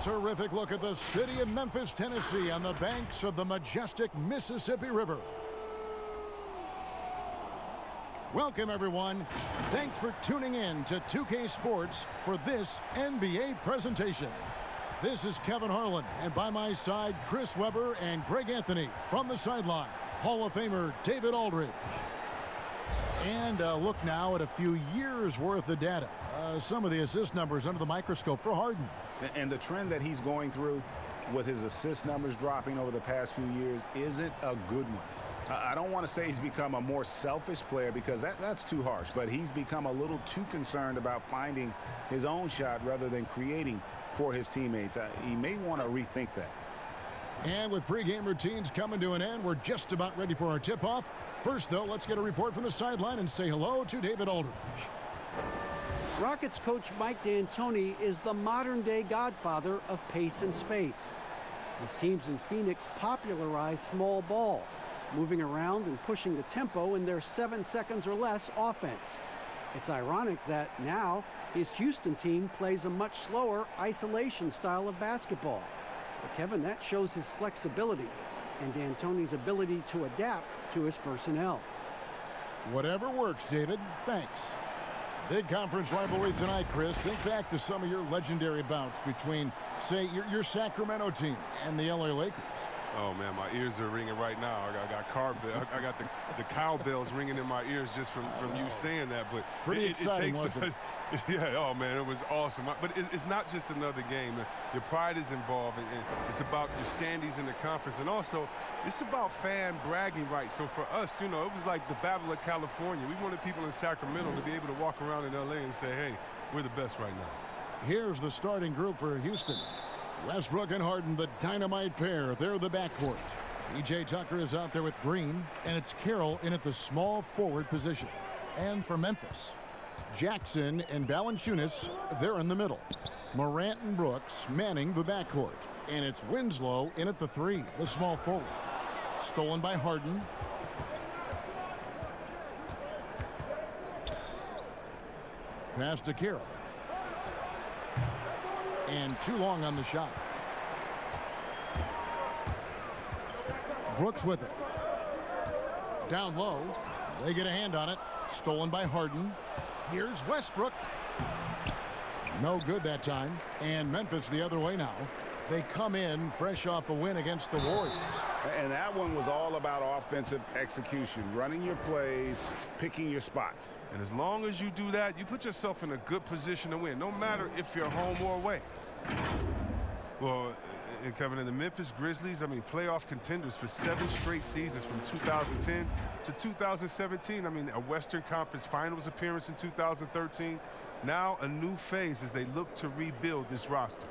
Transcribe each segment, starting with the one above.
terrific look at the city of Memphis, Tennessee, on the banks of the majestic Mississippi River. Welcome, everyone. Thanks for tuning in to 2K Sports for this NBA presentation. This is Kevin Harlan, and by my side, Chris Webber and Greg Anthony from the sideline. Hall of Famer David Aldridge. And look now at a few years' worth of data. Some of the assist numbers under the microscope for Harden. And the trend that he's going through with his assist numbers dropping over the past few years isn't a good one. I don't want to say he's become a more selfish player because that's too harsh, but he's become a little too concerned about finding his own shot rather than creating for his teammates. He may want to rethink that. And with pregame routines coming to an end, we're just about ready for our tip-off. First, though, let's get a report from the sideline and say hello to David Aldridge. Rockets coach Mike D'Antoni is the modern-day godfather of pace and space. His teams in Phoenix popularized small ball, moving around and pushing the tempo in their 7 seconds or less offense. It's ironic that now his Houston team plays a much slower isolation style of basketball. But Kevin, that shows his flexibility and D'Antoni's ability to adapt to his personnel. Whatever works, David. Thanks. Big conference rivalry tonight, Chris. Think back to some of your legendary bouts between, say, your Sacramento team and the LA Lakers. Oh, man, my ears are ringing right now. I got the cowbells ringing in my ears just from you saying that. But pretty exciting, wasn't it? Yeah, oh, man, it was awesome. But it's not just another game. Your pride is involved, and it's about your standings in the conference. And also, it's about fan bragging rights. So for us, you know, it was like the Battle of California. We wanted people in Sacramento to be able to walk around in L.A. and say, hey, we're the best right now. Here's the starting group for Houston. Westbrook and Harden, the dynamite pair. They're the backcourt. P.J. Tucker is out there with Green, and it's Carroll in at the small forward position. And for Memphis, Jackson and Valanciunas, they're in the middle. Morant and Brooks manning the backcourt. And it's Winslow in at the 3, the small forward. Stolen by Harden. Pass to Carroll. And too long on the shot. Brooks with it. Down low. They get a hand on it. Stolen by Harden. Here's Westbrook. No good that time. And Memphis the other way now. They come in fresh off a win against the Warriors. And that one was all about offensive execution, running your plays, picking your spots. And as long as you do that, you put yourself in a good position to win, no matter if you're home or away. Well, Kevin, in the Memphis Grizzlies, I mean, playoff contenders for 7 straight seasons from 2010 to 2017. I mean, a Western Conference Finals appearance in 2013. Now a new phase as they look to rebuild this roster.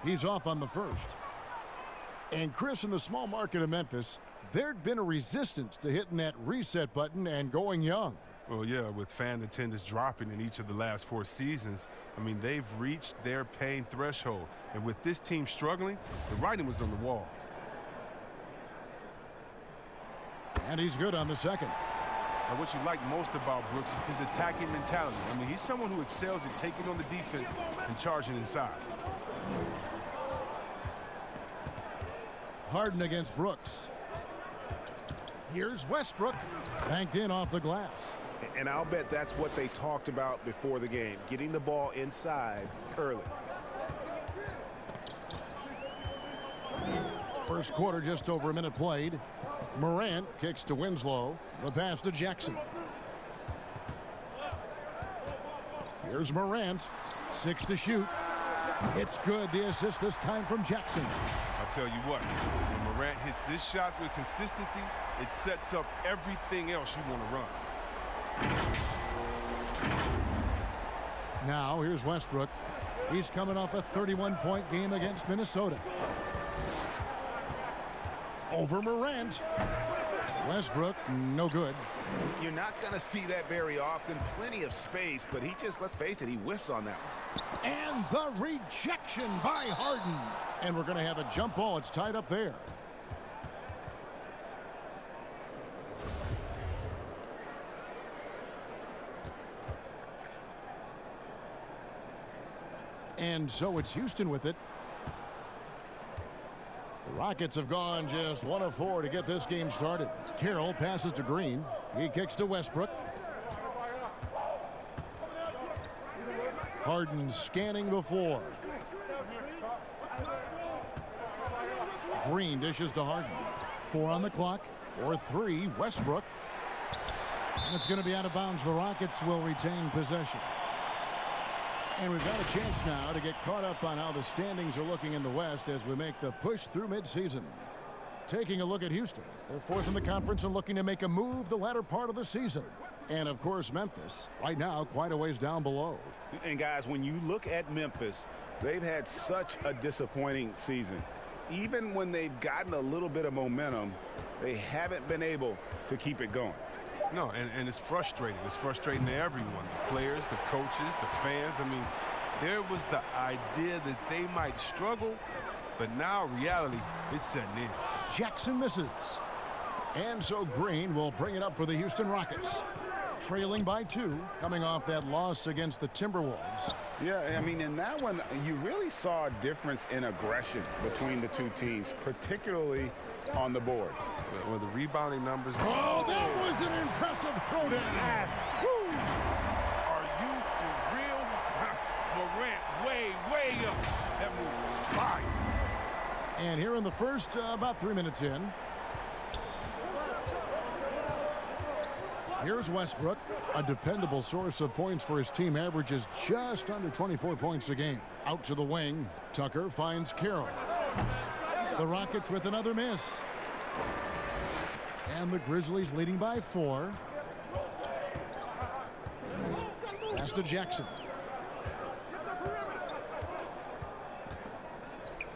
He's off on the first. And Chris, in the small market of Memphis, there'd been a resistance to hitting that reset button and going young. Well, yeah, with fan attendance dropping in each of the last 4 seasons, I mean, they've reached their pain threshold. And with this team struggling, the writing was on the wall. And he's good on the second. And what you like most about Brooks is his attacking mentality. I mean, he's someone who excels at taking on the defense and charging inside. Harden against Brooks. Here's Westbrook. Banked in off the glass. And I'll bet that's what they talked about before the game, getting the ball inside early. First quarter, just over a minute played. Morant kicks to Winslow. The pass to Jackson. Here's Morant. 6 to shoot. It's good. The assist this time from Jackson. I'll tell you what, when Morant hits this shot with consistency, it sets up everything else you want to run. Now, here's Westbrook. He's coming off a 31-point game against Minnesota. Over Morant. Westbrook, no good. You're not going to see that very often. Plenty of space, but he just, let's face it, he whiffs on that one. And the rejection by Harden. And we're going to have a jump ball. It's tied up there. And so it's Houston with it. The Rockets have gone just 1 of 4 to get this game started. Carroll passes to Green. He kicks to Westbrook. Harden scanning the floor. Green dishes to Harden. 4 on the clock. 4-3. Westbrook. And it's going to be out of bounds. The Rockets will retain possession. And we've got a chance now to get caught up on how the standings are looking in the West as we make the push through midseason. Taking a look at Houston. They're 4th in the conference and looking to make a move the latter part of the season. And, of course, Memphis, right now, quite a ways down below. And, guys, when you look at Memphis, they've had such a disappointing season. Even when they've gotten a little bit of momentum, they haven't been able to keep it going. No, and it's frustrating. It's frustrating to everyone, the players, the coaches, the fans. I mean, there was the idea that they might struggle, but now reality is setting in. Jackson misses. And so Green will bring it up for the Houston Rockets. Trailing by 2, coming off that loss against the Timberwolves. Yeah, I mean, in that one, you really saw a difference in aggression between the two teams, particularly on the board. Well, the rebounding numbers. Oh, that was an impressive throwdown. Woo! Are you for real? Morant way up. That move was fire. And here in the first, about 3 minutes in. Here's Westbrook, a dependable source of points for his team, averages just under 24 points a game. Out to the wing, Tucker finds Carroll. The Rockets with another miss. And the Grizzlies leading by 4. Pass to Jackson.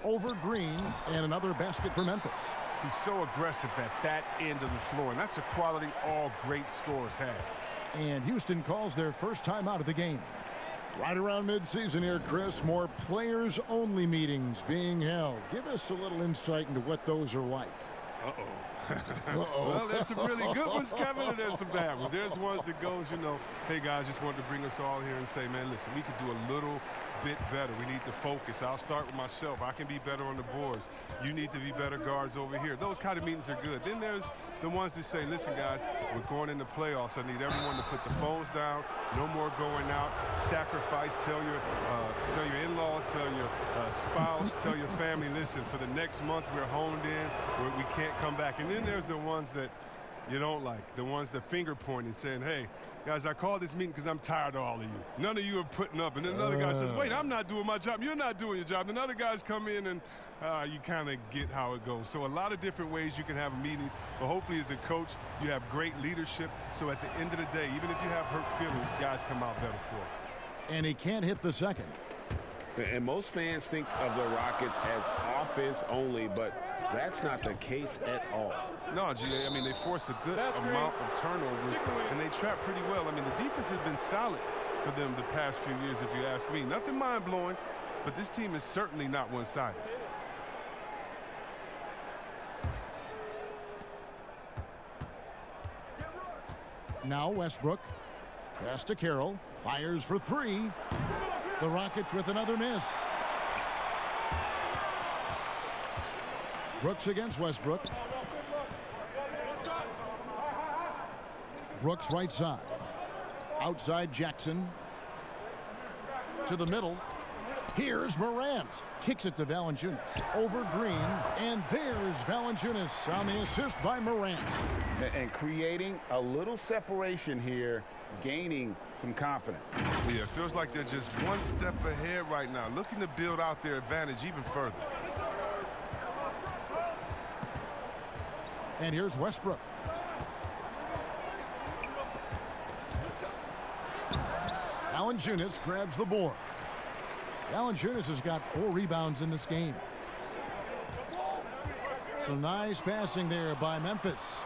Over Green, and another basket for Memphis. He's so aggressive at that end of the floor, and that's a quality all great scorers have. And Houston calls their first time out of the game. Right around midseason here, Chris, more players-only meetings being held. Give us a little insight into what those are like. Well, there's some really good ones, Kevin, and there's some bad ones. There's ones that goes, you know, hey, guys, just wanted to bring us all here and say, man, listen, we could do a little bit better. We need to focus. I'll start with myself. I can be better on the boards. You need to be better guards over here. Those kind of meetings are good. Then there's the ones that say, listen, guys, we're going into playoffs. I need everyone to put the phones down. No more going out. Sacrifice. Tell your in-laws, tell your spouse, tell your family, listen, for the next month we're honed in. We can't come back. And then there's the ones that you don't like, the ones that finger pointing, saying, hey, guys, I called this meeting because I'm tired of all of you. None of you are putting up. And then another guy says, wait, I'm not doing my job. You're not doing your job. And other guys come in and you kind of get how it goes. So a lot of different ways you can have meetings. But hopefully as a coach, you have great leadership. So at the end of the day, even if you have hurt feelings, guys come out better for it. And he can't hit the second. And most fans think of the Rockets as offense only, but that's not the case at all. No, GA, I mean, they force a good amount of turnovers, and they trap pretty well. I mean, the defense has been solid for them the past few years, if you ask me. Nothing mind-blowing, but this team is certainly not one-sided. Now Westbrook. Pass to Carroll. Fires for 3. The Rockets with another miss. Brooks against Westbrook. Brooks right side. Outside Jackson. To the middle. Here's Morant. Kicks it to Valanciunas. Over Green. And there's Valanciunas on the assist by Morant. And creating a little separation here, gaining some confidence. Yeah, it feels like they're just one step ahead right now, looking to build out their advantage even further. And here's Westbrook. Valanciunas grabs the board. Valanciunas has got 4 rebounds in this game. Some nice passing there by Memphis.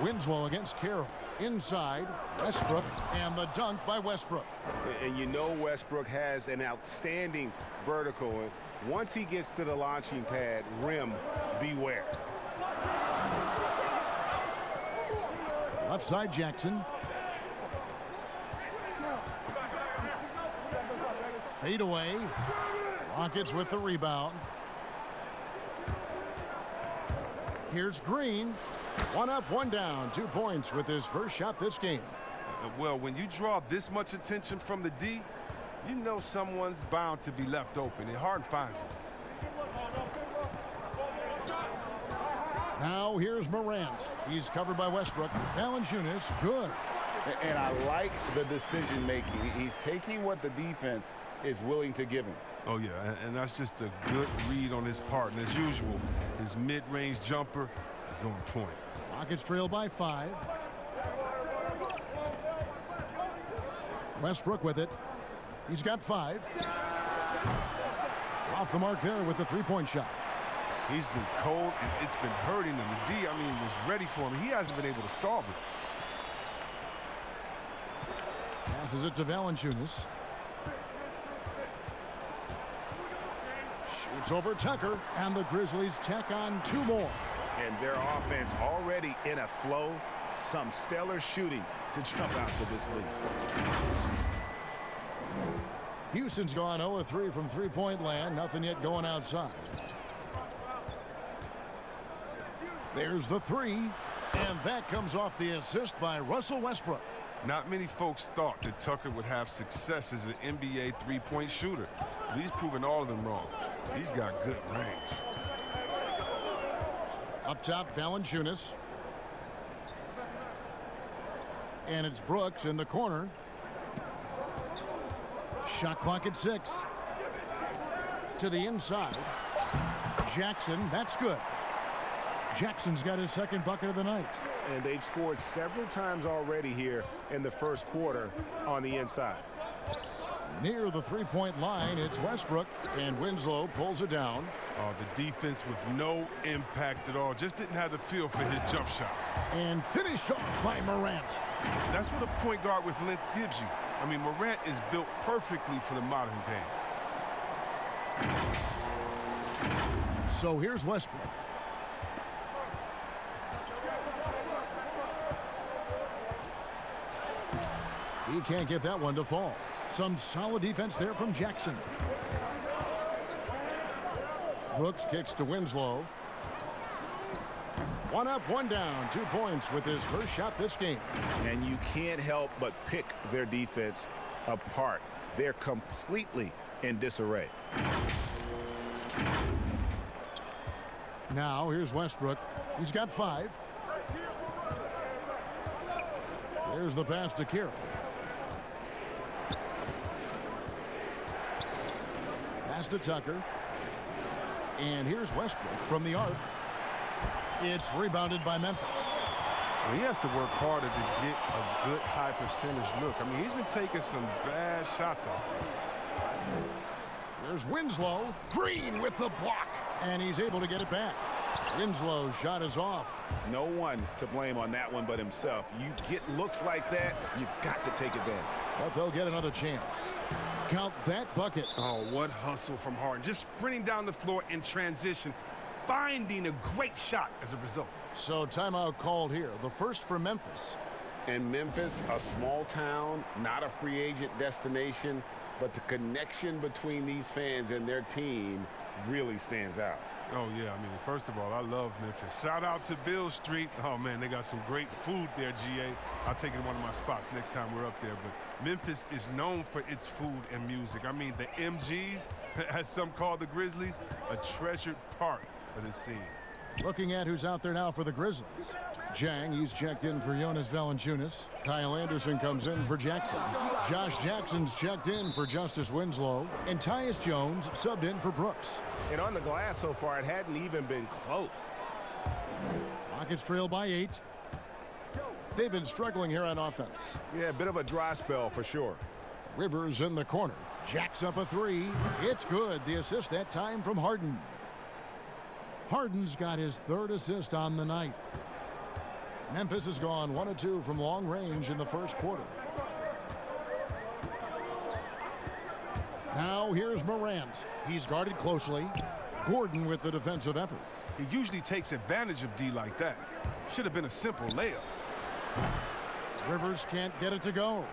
Winslow against Carroll. Inside, Westbrook, and the dunk by Westbrook. And you know Westbrook has an outstanding vertical. And once he gets to the launching pad, rim, beware. Left side, Jackson. Fade away. Rockets with the rebound. Here's Green. One up, one down. 2 points with his first shot this game. Well, when you draw this much attention from the D, you know someone's bound to be left open, and Harden finds it. Now here's Morant. He's covered by Westbrook. Valanciunas, good. And I like the decision making. He's taking what the defense is willing to give him. Oh, yeah, and that's just a good read on his part. And as usual, his mid-range jumper is on point. Rockets trail by 5. Westbrook with it. He's got 5. Off the mark there with the three-point shot. He's been cold, and it's been hurting him. The D, I mean, was ready for him. He hasn't been able to solve it. Passes it to Valanciunas. Shoots over Tucker, and the Grizzlies tack on 2 more. And their offense already in a flow. Some stellar shooting to jump out to this lead. Houston's gone 0-3 from three-point land. Nothing yet going outside. There's the 3, and that comes off the assist by Russell Westbrook. Not many folks thought that Tucker would have success as an NBA three-point shooter. But he's proven all of them wrong. He's got good range. Up top, Valanciunas. And it's Brooks in the corner. Shot clock at 6. To the inside. Jackson, that's good. Jackson's got his second bucket of the night. And they've scored several times already here in the first quarter on the inside. Near the three-point line, it's Westbrook, and Winslow pulls it down. Oh, the defense with no impact at all. Just didn't have the feel for his jump shot. And finished off by Morant. That's what a point guard with length gives you. I mean, Morant is built perfectly for the modern game. So here's Westbrook. He can't get that one to fall. Some solid defense there from Jackson. Brooks kicks to Winslow. One up, one down. 2 points with his first shot this game. And you can't help but pick their defense apart. They're completely in disarray. Now here's Westbrook. He's got 5. There's the pass to Carroll. Pass to Tucker. And here's Westbrook from the arc. It's rebounded by Memphis. Well, he has to work harder to get a good high percentage look. I mean, he's been taking some bad shots out there. There's Winslow. Green with the block. And he's able to get it back. Winslow's shot is off. No one to blame on that one but himself. You get looks like that, you've got to take advantage. But they'll get another chance. Count that bucket. Oh, what hustle from Harden. Just sprinting down the floor in transition, finding a great shot as a result. So timeout called here. The first for Memphis. And Memphis, a small town, not a free agent destination, but the connection between these fans and their team really stands out. Oh, yeah. I mean, first of all, I love Memphis. Shout out to Bill Street. Oh, man, they got some great food there, GA. I'll take it in one of my spots next time we're up there. But Memphis is known for its food and music. I mean, the MGs, as some call the Grizzlies, a treasured part of the scene. Looking at who's out there now for the Grizzlies. Jang, he's checked in for Jonas Valanciunas. Kyle Anderson comes in for Jackson. Josh Jackson's checked in for Justice Winslow. And Tyus Jones subbed in for Brooks. And on the glass so far, it hadn't even been close. Rockets trail by 8. They've been struggling here on offense. Yeah, a bit of a dry spell for sure. Rivers in the corner. Jacks up a 3. It's good. The assist that time from Harden. Harden's got his 3rd assist on the night. Memphis has gone 1 of 2 from long range in the first quarter. Now here's Morant. He's guarded closely. Gordon with the defensive effort. He usually takes advantage of D like that. Should have been a simple layup. Rivers can't get it to go.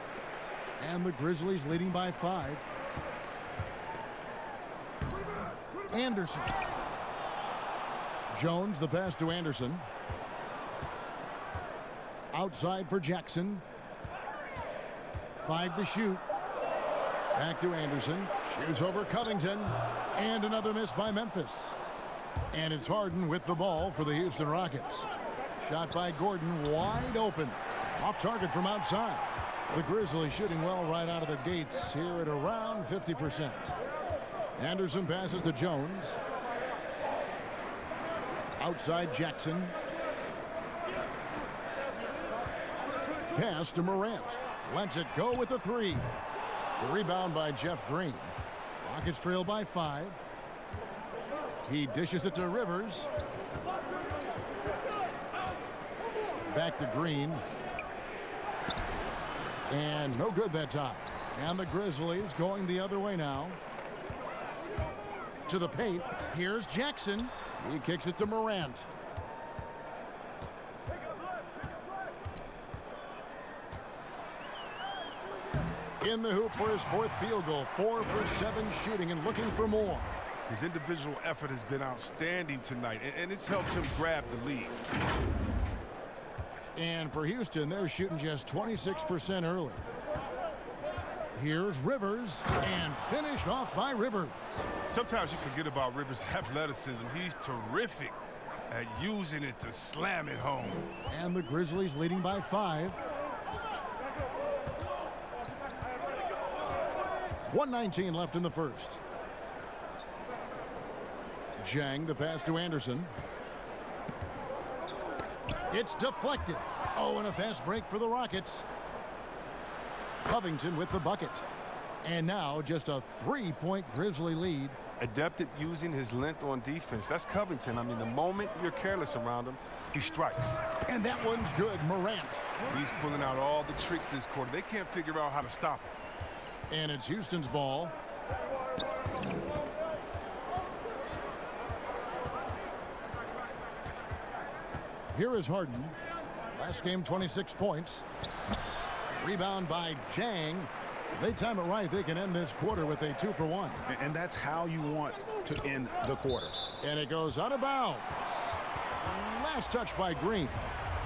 And the Grizzlies leading by 5. Anderson. Jones, the pass to Anderson. Outside for Jackson. 5 to shoot. Back to Anderson. Shoots over Covington. And another miss by Memphis. And it's Harden with the ball for the Houston Rockets. Shot by Gordon, wide open. Off target from outside. The Grizzlies shooting well right out of the gates here at around 50%. Anderson passes to Jones. Outside Jackson. Pass to Morant. Lets it go with the 3. The rebound by Jeff Green. Rockets trail by 5. He dishes it to Rivers. Back to Green. And no good that time. And the Grizzlies going the other way now. To the paint. Here's Jackson. He kicks it to Morant. In the hoop for his 4th field goal. 4 for 7 shooting and looking for more. His individual effort has been outstanding tonight, and it's helped him grab the lead. And for Houston, they're shooting just 26% early. Here's Rivers, and finished off by Rivers. Sometimes you forget about Rivers' athleticism. He's terrific at using it to slam it home. And the Grizzlies leading by 5. 1:19 left in the first. Jang, the pass to Anderson. It's deflected. Oh, and a fast break for the Rockets. Covington with the bucket. And now just a 3-point Grizzly lead. Adept at using his length on defense. That's Covington. I mean, the moment you're careless around him, he strikes. And that one's good. Morant. He's pulling out all the tricks this quarter. They can't figure out how to stop him. And it's Houston's ball. Here is Harden. Last game, 26 points. Rebound by Jang. They time it right. They can end this quarter with a 2 for 1. And that's how you want to end the quarters. And it goes out of bounds. Last touch by Green.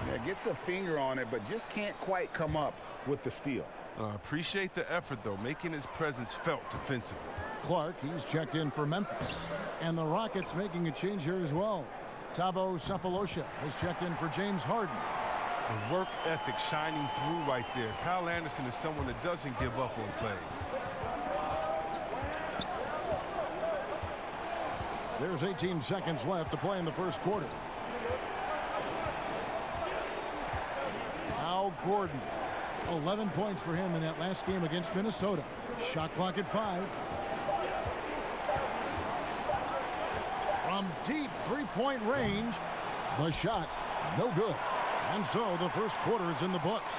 Yeah, gets a finger on it, but just can't quite come up with the steal. Appreciate the effort, though, making his presence felt defensively. Clark, he's checked in for Memphis. And the Rockets making a change here as well. Thabo Sefolosha has checked in for James Harden. The work ethic shining through right there. Kyle Anderson is someone that doesn't give up on plays. There's 18 seconds left to play in the first quarter. Now Gordon. 11 points for him in that last game against Minnesota. Shot clock at 5. From deep 3-point range, the shot no good. And so the first quarter is in the books.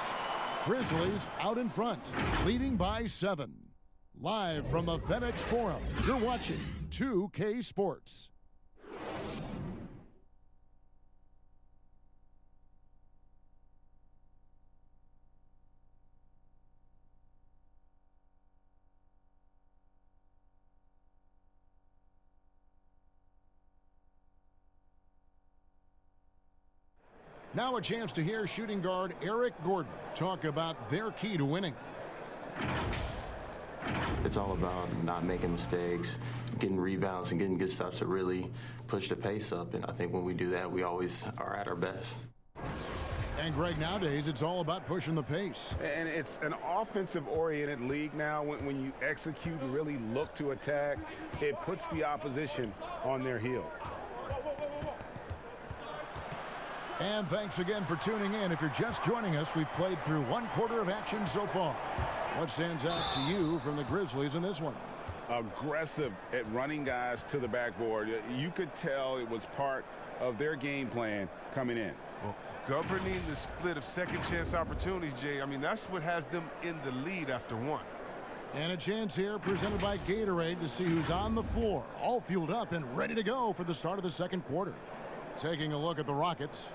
Grizzlies out in front, leading by 7. Live from the FedEx Forum, you're watching 2K Sports. Now a chance to hear shooting guard Eric Gordon talk about their key to winning. It's all about not making mistakes, getting rebounds, and getting good stuff to really push the pace up. And I think when we do that, we always are at our best. And Greg, nowadays, it's all about pushing the pace. And it's an offensive-oriented league now. When you execute and really look to attack, it puts the opposition on their heels. And thanks again for tuning in. If you're just joining us, we've played through 1 quarter of action so far. What stands out to you from the Grizzlies in this one? aggressive at running guys to the backboard. You could tell it was part of their game plan coming in. Well, governing the split of second chance opportunities, Jay, I mean, that's what has them in the lead after one. And a chance here presented by Gatorade to see who's on the floor, all fueled up and ready to go for the start of the second quarter. Taking a look at the Rockets,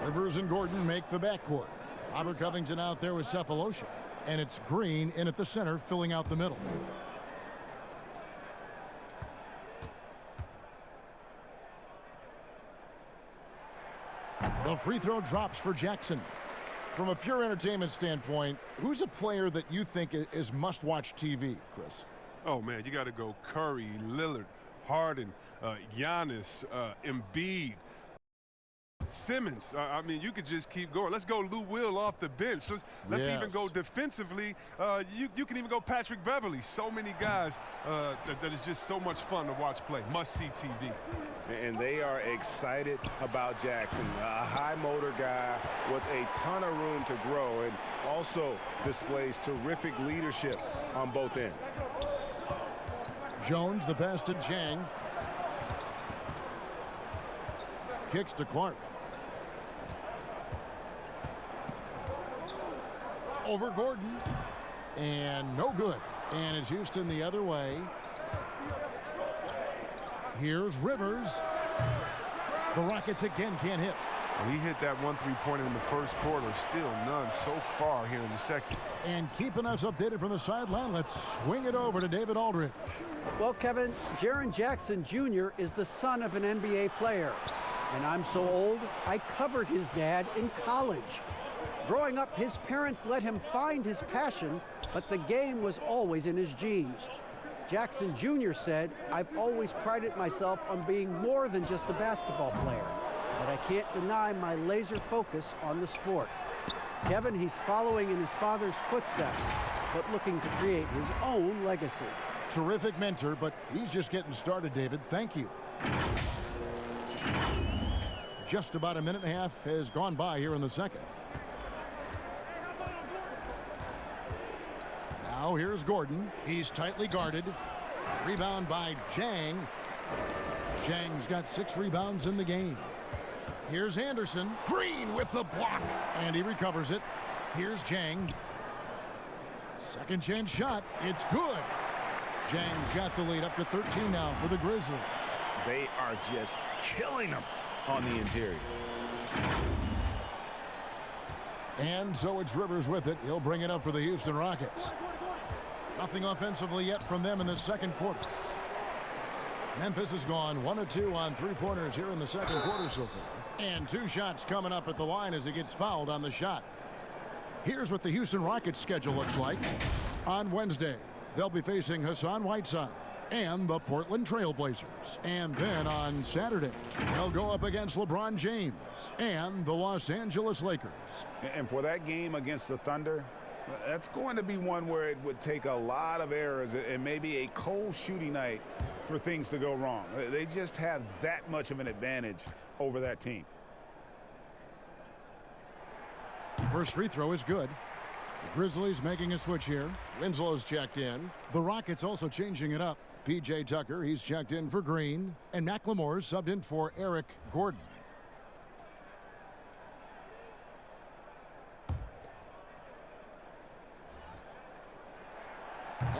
Rivers and Gordon make the backcourt. Robert Covington out there with Cephalosha, and it's Green in at the center, filling out the middle. The free throw drops for Jackson. From a pure entertainment standpoint, who's a player that you think is must-watch TV, Chris? Oh, man, you got to go Curry, Lillard, Harden, Giannis, Embiid, Simmons. I mean, you could just keep going. Let's go Lou Will off the bench. Let's even go defensively. You can even go Patrick Beverly. So many guys that is just so much fun to watch play. Must-see TV. And they are excited about Jackson, a high motor guy with a ton of room to grow, and also displays terrific leadership on both ends. Jones, the pass to Jang. Kicks to Clark. Over Gordon. And no good. And it's Houston the other way. Here's Rivers. The Rockets again can't hit. Well, he hit that 1 3-pointer in the first quarter. Still none so far here in the second. And keeping us updated from the sideline, let's swing it over to David Aldridge. Well, Kevin, Jaren Jackson Jr. is the son of an NBA player. And I'm so old, I covered his dad in college. Growing up, his parents let him find his passion, but the game was always in his genes. Jackson Jr. said, "I've always prided myself on being more than just a basketball player, but I can't deny my laser focus on the sport." Kevin, he's following in his father's footsteps, but looking to create his own legacy. Terrific mentor, but he's just getting started, David. Thank you. Just about a minute and a half has gone by here in the second. Now here's Gordon. He's tightly guarded. Rebound by Jang. Jang's got 6 rebounds in the game. Here's Anderson. Green with the block. And he recovers it. Here's Jang. Second chance shot. It's good. Jang's got the lead up to 13 now for the Grizzlies. They are just killing them on the interior. And so it's Rivers with it. He'll bring it up for the Houston Rockets. Nothing offensively yet from them in the second quarter. Memphis has gone 1 of 2 on 3-pointers here in the second quarter so far. And 2 shots coming up at the line as he gets fouled on the shot. Here's what the Houston Rockets schedule looks like. On Wednesday, they'll be facing Hassan Whiteside and the Portland Trail Blazers. And then on Saturday, they'll go up against LeBron James and the Los Angeles Lakers. And for that game against the Thunder, that's going to be one where it would take a lot of errors and maybe a cold shooting night for things to go wrong. They just have that much of an advantage over that team. First free throw is good. The Grizzlies making a switch here. Winslow's checked in. The Rockets also changing it up. P.J. Tucker, he's checked in for Green. And McLemore's subbed in for Eric Gordon.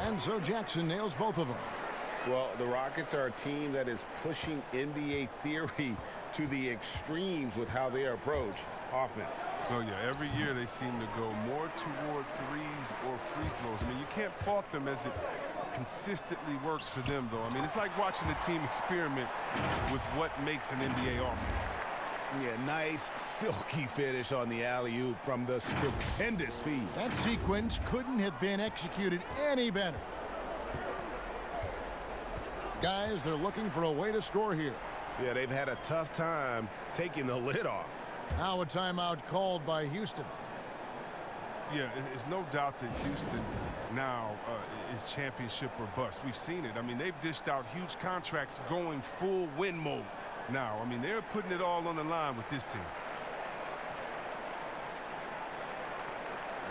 And so Jackson nails both of them. Well, the Rockets are a team that is pushing NBA theory to the extremes with how they approach offense. Oh, yeah, every year they seem to go more toward threes or free throws. I mean, you can't fault them as it consistently works for them, though. I mean, it's like watching a team experiment with what makes an NBA offense. Yeah, nice, silky finish on the alley-oop from the stupendous feed. That sequence couldn't have been executed any better. Guys, they're looking for a way to score here. Yeah, they've had a tough time taking the lid off. Now a timeout called by Houston. Yeah, there's no doubt that Houston now is championship or bust. We've seen it. I mean, they've dished out huge contracts going full win mode now. I mean, they're putting it all on the line with this team.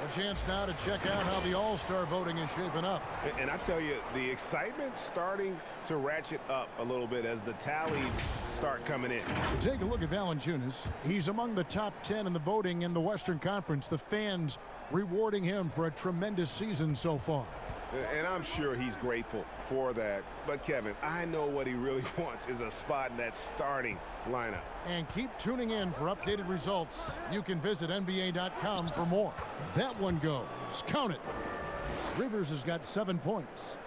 A chance now to check out how the All-Star voting is shaping up. And I tell you, the excitement's starting to ratchet up a little bit as the tallies start coming in. Take a look at Valanciunas. He's among the top 10 in the voting in the Western Conference. The fans rewarding him for a tremendous season so far. And I'm sure he's grateful for that. But, Kevin, I know what he really wants is a spot in that starting lineup. And keep tuning in for updated results. You can visit NBA.com for more. That one goes. Count it. Rivers has got 7 points.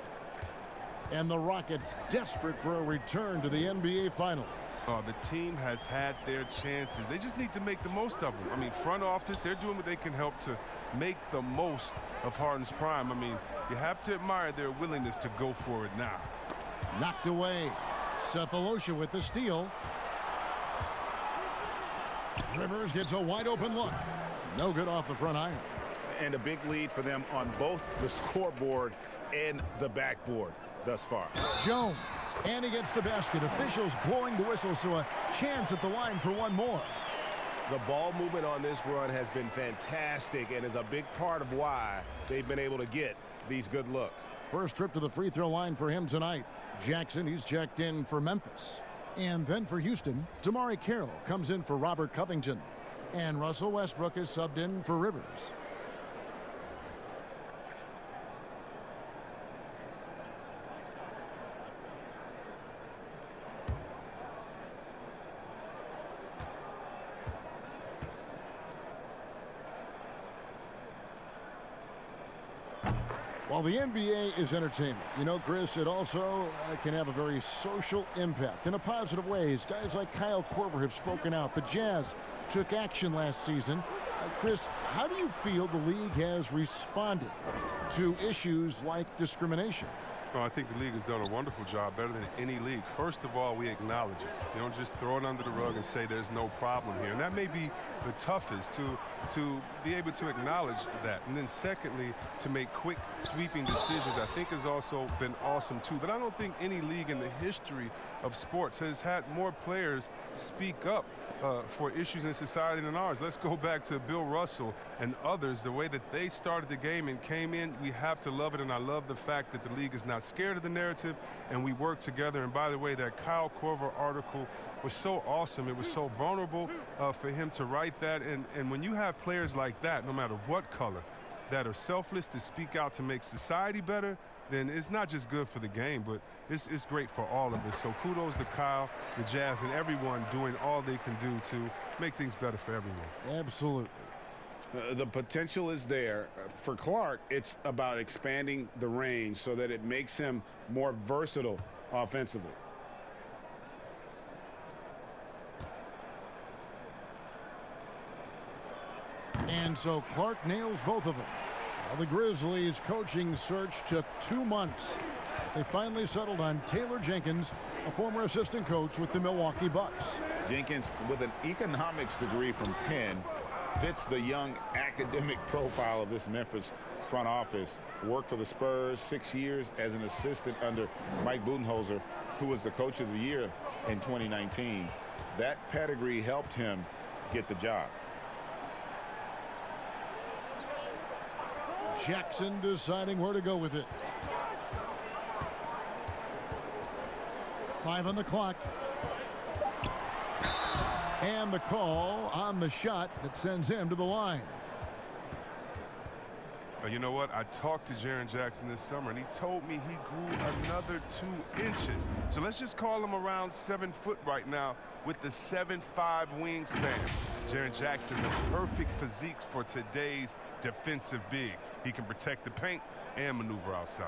And the Rockets desperate for a return to the NBA Finals. Oh, the team has had their chances. They just need to make the most of them. I mean, front office, they're doing what they can help to make the most of Harden's prime. I mean, you have to admire their willingness to go for it now. Knocked away. Cephalosha with the steal. Rivers gets a wide open look. No good off the front iron. And a big lead for them on both the scoreboard and the backboard thus far. Jones, and he gets the basket. Officials blowing the whistle, so a chance at the line for one more. The ball movement on this run has been fantastic and is a big part of why they've been able to get these good looks. First trip to the free throw line for him tonight. Jackson, he's checked in for Memphis. And then for Houston, Damari Carroll comes in for Robert Covington. And Russell Westbrook is subbed in for Rivers. While the NBA is entertainment, you know, Chris, it also can have a very social impact in a positive ways. Guys like Kyle Korver have spoken out. The Jazz took action last season. Chris, how do you feel the league has responded to issues like discrimination? Well, I think the league has done a wonderful job, better than any league. First of all, we acknowledge it. You don't just throw it under the rug and say there's no problem here. And that may be the toughest, to be able to acknowledge that. And then secondly, to make quick, sweeping decisions, I think has also been awesome too. But I don't think any league in the history of sports has had more players speak up for issues in society than ours. Let's go back to Bill Russell and others, the way that they started the game and came in. We have to love it, and I love the fact that the league is not scared of the narrative, and we work together. And by the way, that Kyle Korver article was so awesome. It was so vulnerable for him to write that. And when you have players like that, no matter what color, that are selfless to speak out to make society better, then it's not just good for the game, but it's great for all of us. So kudos to Kyle, the Jazz, and everyone doing all they can do to make things better for everyone. Absolutely. The potential is there. For Clark, it's about expanding the range so that it makes him more versatile offensively. And so Clark nails both of them. Well, the Grizzlies coaching search took 2 months. They finally settled on Taylor Jenkins, a former assistant coach with the Milwaukee Bucks. Jenkins, with an economics degree from Penn, fits the young academic profile of this Memphis front office. Worked for the Spurs 6 years as an assistant under Mike Budenholzer, who was the coach of the year in 2019. That pedigree helped him get the job. Jackson deciding where to go with it. 5 on the clock. And the call on the shot that sends him to the line. You know what? I talked to Jaren Jackson this summer, and he told me he grew another 2 inches. So let's just call him around 7 foot right now with the 7'5" wingspan. Jaren Jackson, the perfect physique for today's defensive big. He can protect the paint and maneuver outside.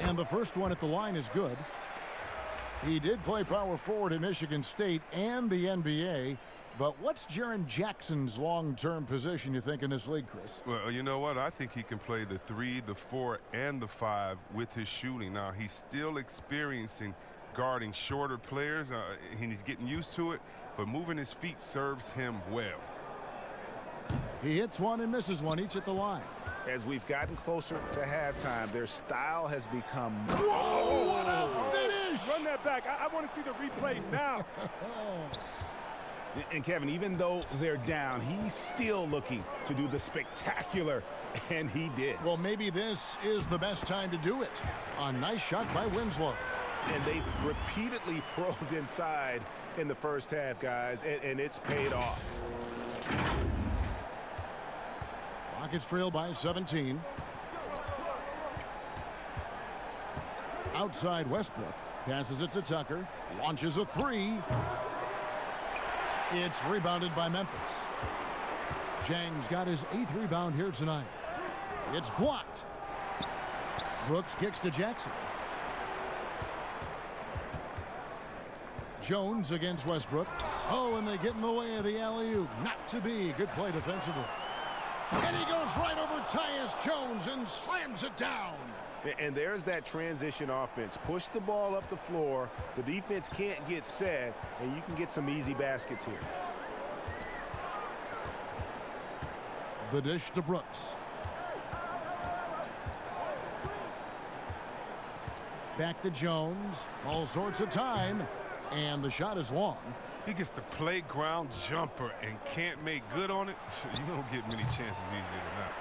And the first one at the line is good. He did play power forward at Michigan State and the NBA. But what's Jaren Jackson's long-term position, you think, in this league, Chris? Well, you know what? I think he can play the 3, the 4, and the 5 with his shooting. Now, he's still experiencing guarding shorter players, and he's getting used to it, but moving his feet serves him well. He hits one and misses one, each at the line. As we've gotten closer to halftime, their style has become... Whoa, what a finish! Run that back. I want to see the replay now. And Kevin, even though they're down, he's still looking to do the spectacular, and he did. Well, maybe this is the best time to do it. A nice shot by Winslow. And they've repeatedly probed inside in the first half, guys, and it's paid off. Rockets trail by 17. Outside Westbrook. Passes it to Tucker. Launches a three. It's rebounded by Memphis. Zhang's got his 8th rebound here tonight. It's blocked. Brooks kicks to Jackson. Jones against Westbrook. Oh, and they get in the way of the alley-oop. Not to be. Good play defensively. And he goes right over Tyus Jones and slams it down. And there's that transition offense. Push the ball up the floor. The defense can't get set, and you can get some easy baskets here. The dish to Brooks. Back to Jones. All sorts of time. And the shot is long. He gets the playground jumper and can't make good on it. You don't get many chances easier than that.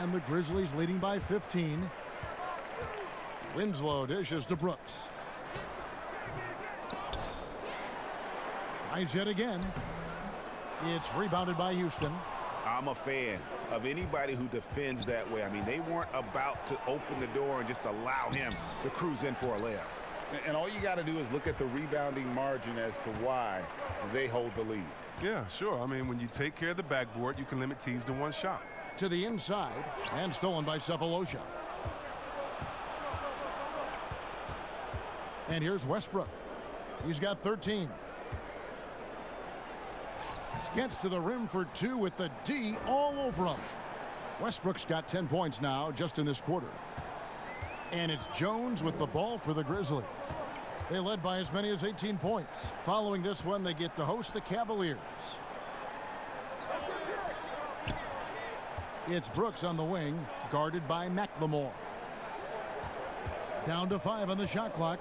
And the Grizzlies leading by 15. Winslow dishes to Brooks. Tries yet again. It's rebounded by Houston. I'm a fan of anybody who defends that way. I mean, they weren't about to open the door and just allow him to cruise in for a layup. And all you got to do is look at the rebounding margin as to why they hold the lead. Yeah, sure. I mean, when you take care of the backboard, you can limit teams to one shot. To the inside, and stolen by Cephalosha. And here's Westbrook. He's got 13. Gets to the rim for 2 with the D all over him. Westbrook's got 10 points now just in this quarter. And it's Jones with the ball for the Grizzlies. They led by as many as 18 points. Following this one, they get to host the Cavaliers. It's Brooks on the wing, guarded by McLemore. Down to 5 on the shot clock.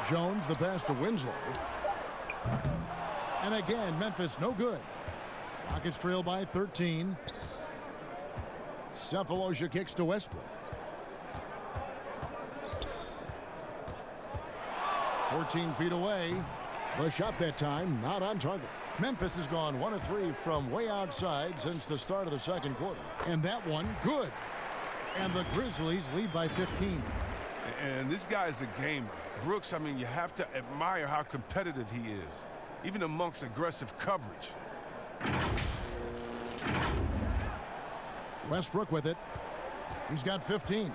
Jones the pass to Winslow. And again, Memphis no good. Rockets trail by 13. Cephalosha kicks to Westbrook. 14 feet away. The shot that time not on target. Memphis has gone 1 of 3 from way outside since the start of the second quarter. And that one good. And the Grizzlies lead by 15. And this guy's a gamer. Brooks, I mean, you have to admire how competitive he is, even amongst aggressive coverage. Westbrook with it. He's got 15.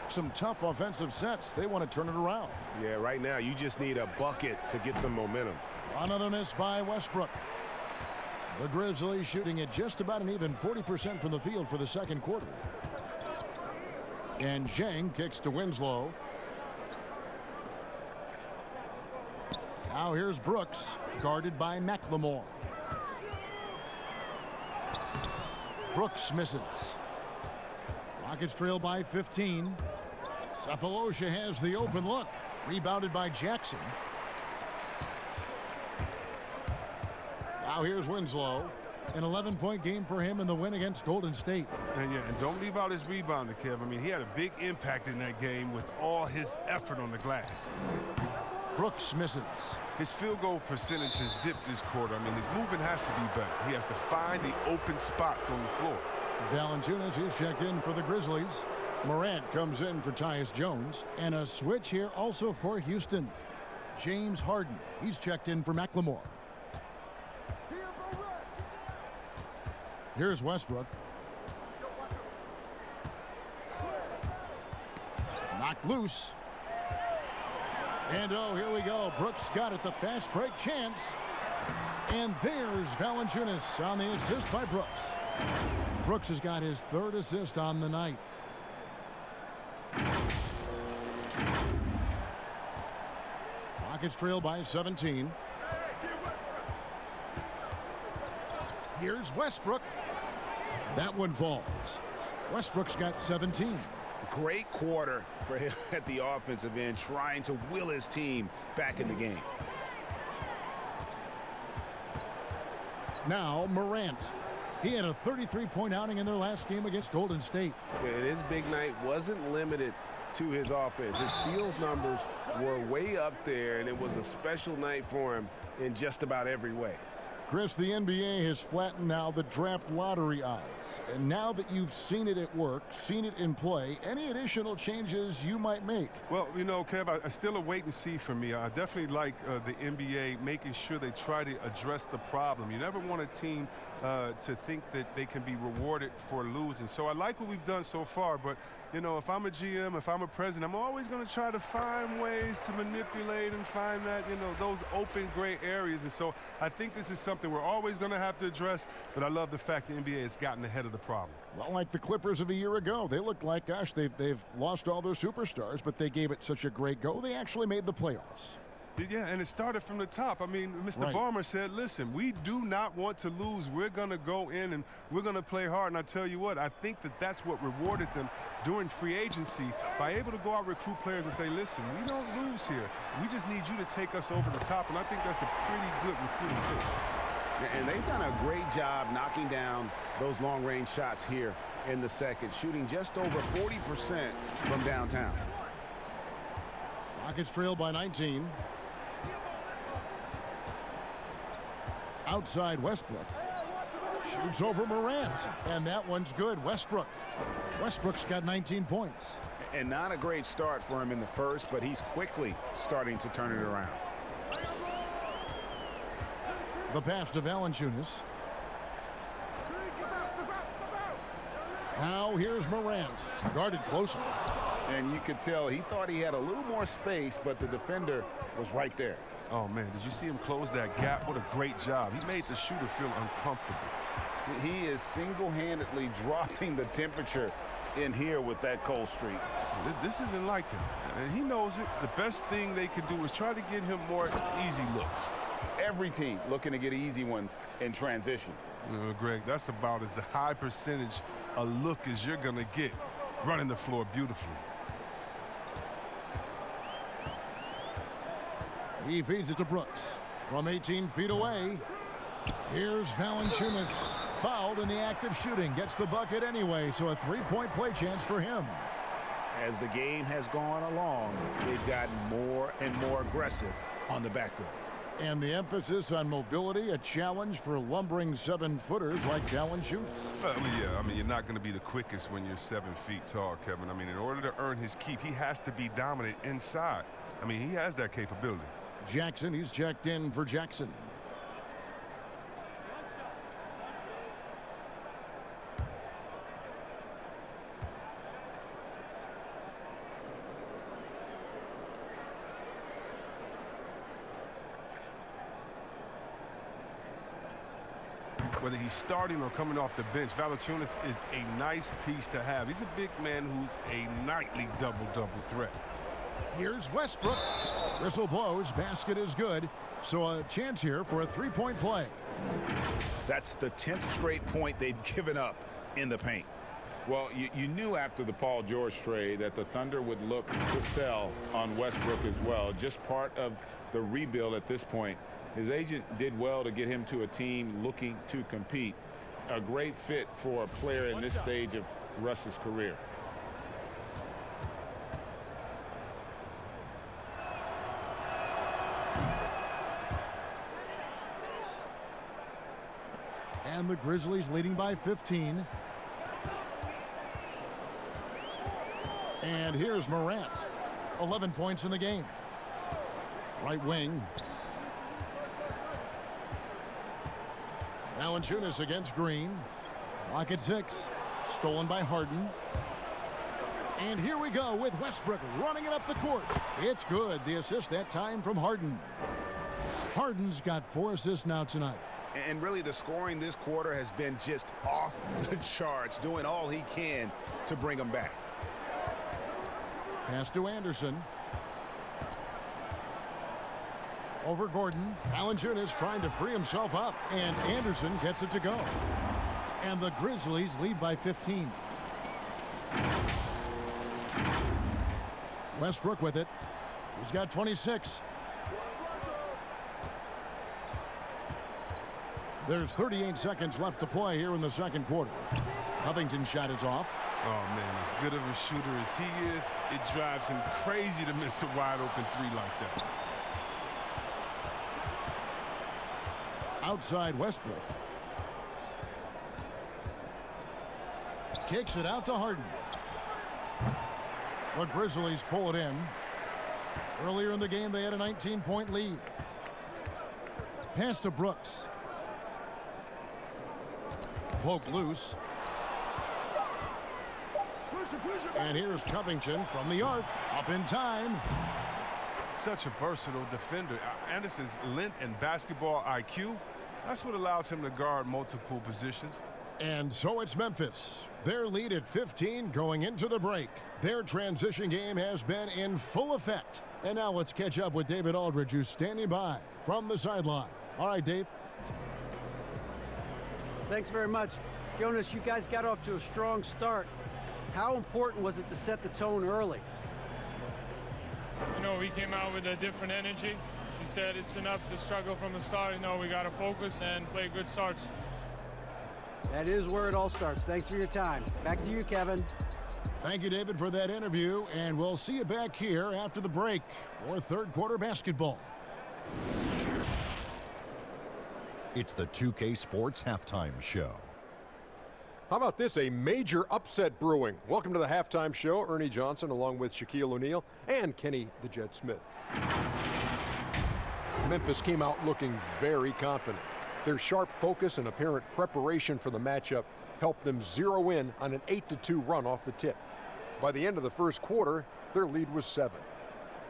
Some tough offensive sets. They want to turn it around. Yeah, right now you just need a bucket to get some momentum. Another miss by Westbrook. The Grizzlies shooting at just about an even 40% from the field for the second quarter. And Zhang kicks to Winslow. Now here's Brooks, guarded by McLemore. Brooks misses. Rockets trail by 15. Cephalosha has the open look. Rebounded by Jackson. Now here's Winslow. An 11-point game for him in the win against Golden State. And don't leave out his rebounder, Kev. I mean, he had a big impact in that game with all his effort on the glass. Brooks misses. His field goal percentage has dipped this quarter. I mean, his movement has to be better. He has to find the open spots on the floor. Valanciunas, he's checked in for the Grizzlies. Morant comes in for Tyus Jones. And a switch here also for Houston. James Harden, he's checked in for McLemore. Here's Westbrook. Knocked loose. And oh, here we go. Brooks got it, the fast break chance. And there's Valanciunas on the assist by Brooks. Brooks has got his 3rd assist on the night. Rockets trail by 17. Here's Westbrook. That one falls. Westbrook's got 17. Great quarter for him at the offensive end, trying to will his team back in the game. Now Morant. He had a 33-point outing in their last game against Golden State. And his big night wasn't limited to his offense. His steals numbers were way up there, and it was a special night for him in just about every way. Chris, the NBA has flattened now the draft lottery odds. And now that you've seen it at work, seen it in play, any additional changes you might make? Well, you know, Kev, I still a wait and see for me. I definitely like the NBA making sure they try to address the problem. You never want a team to think that they can be rewarded for losing. So I like what we've done so far, but, you know, if I'm a GM, if I'm a president, I'm always going to try to find ways to manipulate and find that, you know, those open gray areas. And so I think this is something we're always going to have to address, but I love the fact the NBA has gotten ahead of the problem. Well, like the Clippers of a year ago, they look like, gosh, they've lost all their superstars, but they gave it such a great go. They actually made the playoffs. Yeah, and it started from the top. I mean, Mr. Right. Ballmer said, listen, we do not want to lose. We're going to go in and we're going to play hard. And I tell you what, I think that that's what rewarded them during free agency by able to go out recruit players and say, listen, we don't lose here. We just need you to take us over the top. And I think that's a pretty good recruiting pitch. And they've done a great job knocking down those long-range shots here in the second, shooting just over 40% from downtown. Rockets trail by 19. Outside Westbrook. Shoots over Morant. And that one's good. Westbrook's got 19 points. And not a great start for him in the first, but he's quickly starting to turn it around. The pass to Valanciunas. Now here's Morant. Guarded closely. And you could tell he thought he had a little more space, but the defender was right there. Oh, man, did you see him close that gap? What a great job. He made the shooter feel uncomfortable. He is single-handedly dropping the temperature in here with that cold streak. This isn't like him, and he knows it. The best thing they can do is try to get him more easy looks. Every team looking to get easy ones in transition. Greg, that's about as high percentage a look as you're going to get running the floor beautifully. He feeds it to Brooks. From 18 feet away, here's Valanciunas. Fouled in the act of shooting. Gets the bucket anyway, so a three-point play chance for him. As the game has gone along, they've gotten more and more aggressive on the backboard. And the emphasis on mobility, a challenge for lumbering 7-footers like Valanciunas. Yeah, I mean, you're not going to be the quickest when you're 7 feet tall, Kevin. I mean, in order to earn his keep, he has to be dominant inside. I mean, he has that capability. Jackson, he's checked in for Jackson. Whether he's starting or coming off the bench, Valanciunas is a nice piece to have. He's a big man who's a nightly double-double threat. Here's Westbrook. Whistle blows. Basket is good. So a chance here for a three-point play. That's the 10th straight point they've given up in the paint. Well, you knew after the Paul George trade that the Thunder would look to sell on Westbrook as well. Just part of the rebuild at this point. His agent did well to get him to a team looking to compete. A great fit for a player in this stage of Russ's career. And the Grizzlies leading by 15. And here's Morant. 11 points in the game. Right wing. Valanciunas against Green. Clock at 6. Stolen by Harden. And here we go with Westbrook running it up the court. It's good. The assist that time from Harden. Harden's got 4 assists now tonight. And really the scoring this quarter has been just off the charts, doing all he can to bring them back. Pass to Anderson. Over Gordon. Valanciunas trying to free himself up. And Anderson gets it to go. And the Grizzlies lead by 15. Westbrook with it. He's got 26. There's 38 seconds left to play here in the second quarter. Covington's shot is off. Oh, man, as good of a shooter as he is, it drives him crazy to miss a wide-open three like that. Outside Westbrook. Kicks it out to Harden. The Grizzlies pull it in. Earlier in the game, they had a 19-point lead. Pass to Brooks. Poked loose. And here's Covington from the arc. Up in time. Such a versatile defender. Anderson's length and basketball IQ, that's what allows him to guard multiple positions. And so it's Memphis. Their lead at 15 going into the break. Their transition game has been in full effect. And now let's catch up with David Aldridge, who's standing by from the sideline. All right, Dave. Thanks very much. Jonas, you guys got off to a strong start. How important was it to set the tone early? You know, we came out with a different energy. We said it's enough to struggle from the start. You know, we got to focus and play good starts. That is where it all starts. Thanks for your time. Back to you, Kevin. Thank you, David, for that interview. And we'll see you back here after the break for third quarter basketball. It's the 2K Sports Halftime Show. How about this? A major upset brewing. Welcome to the halftime show. Ernie Johnson along with Shaquille O'Neal and Kenny the Jet Smith. Memphis came out looking very confident. Their sharp focus and apparent preparation for the matchup helped them zero in on an 8-2 run off the tip. By the end of the first quarter, their lead was 7.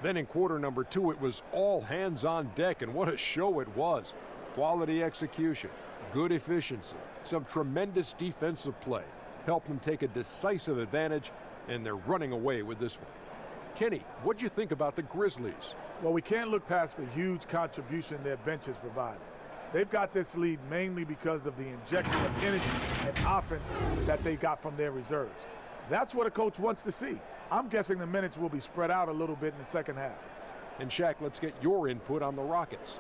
Then in quarter number 2, it was all hands on deck, and what a show it was. Quality execution, good efficiency, some tremendous defensive play helped them take a decisive advantage, and they're running away with this one. Kenny, what'd you think about the Grizzlies? Well, we can't look past the huge contribution their bench has provided. They've got this lead mainly because of the injection of energy and offense that they got from their reserves. That's what a coach wants to see. I'm guessing the minutes will be spread out a little bit in the second half. And Shaq, let's get your input on the Rockets.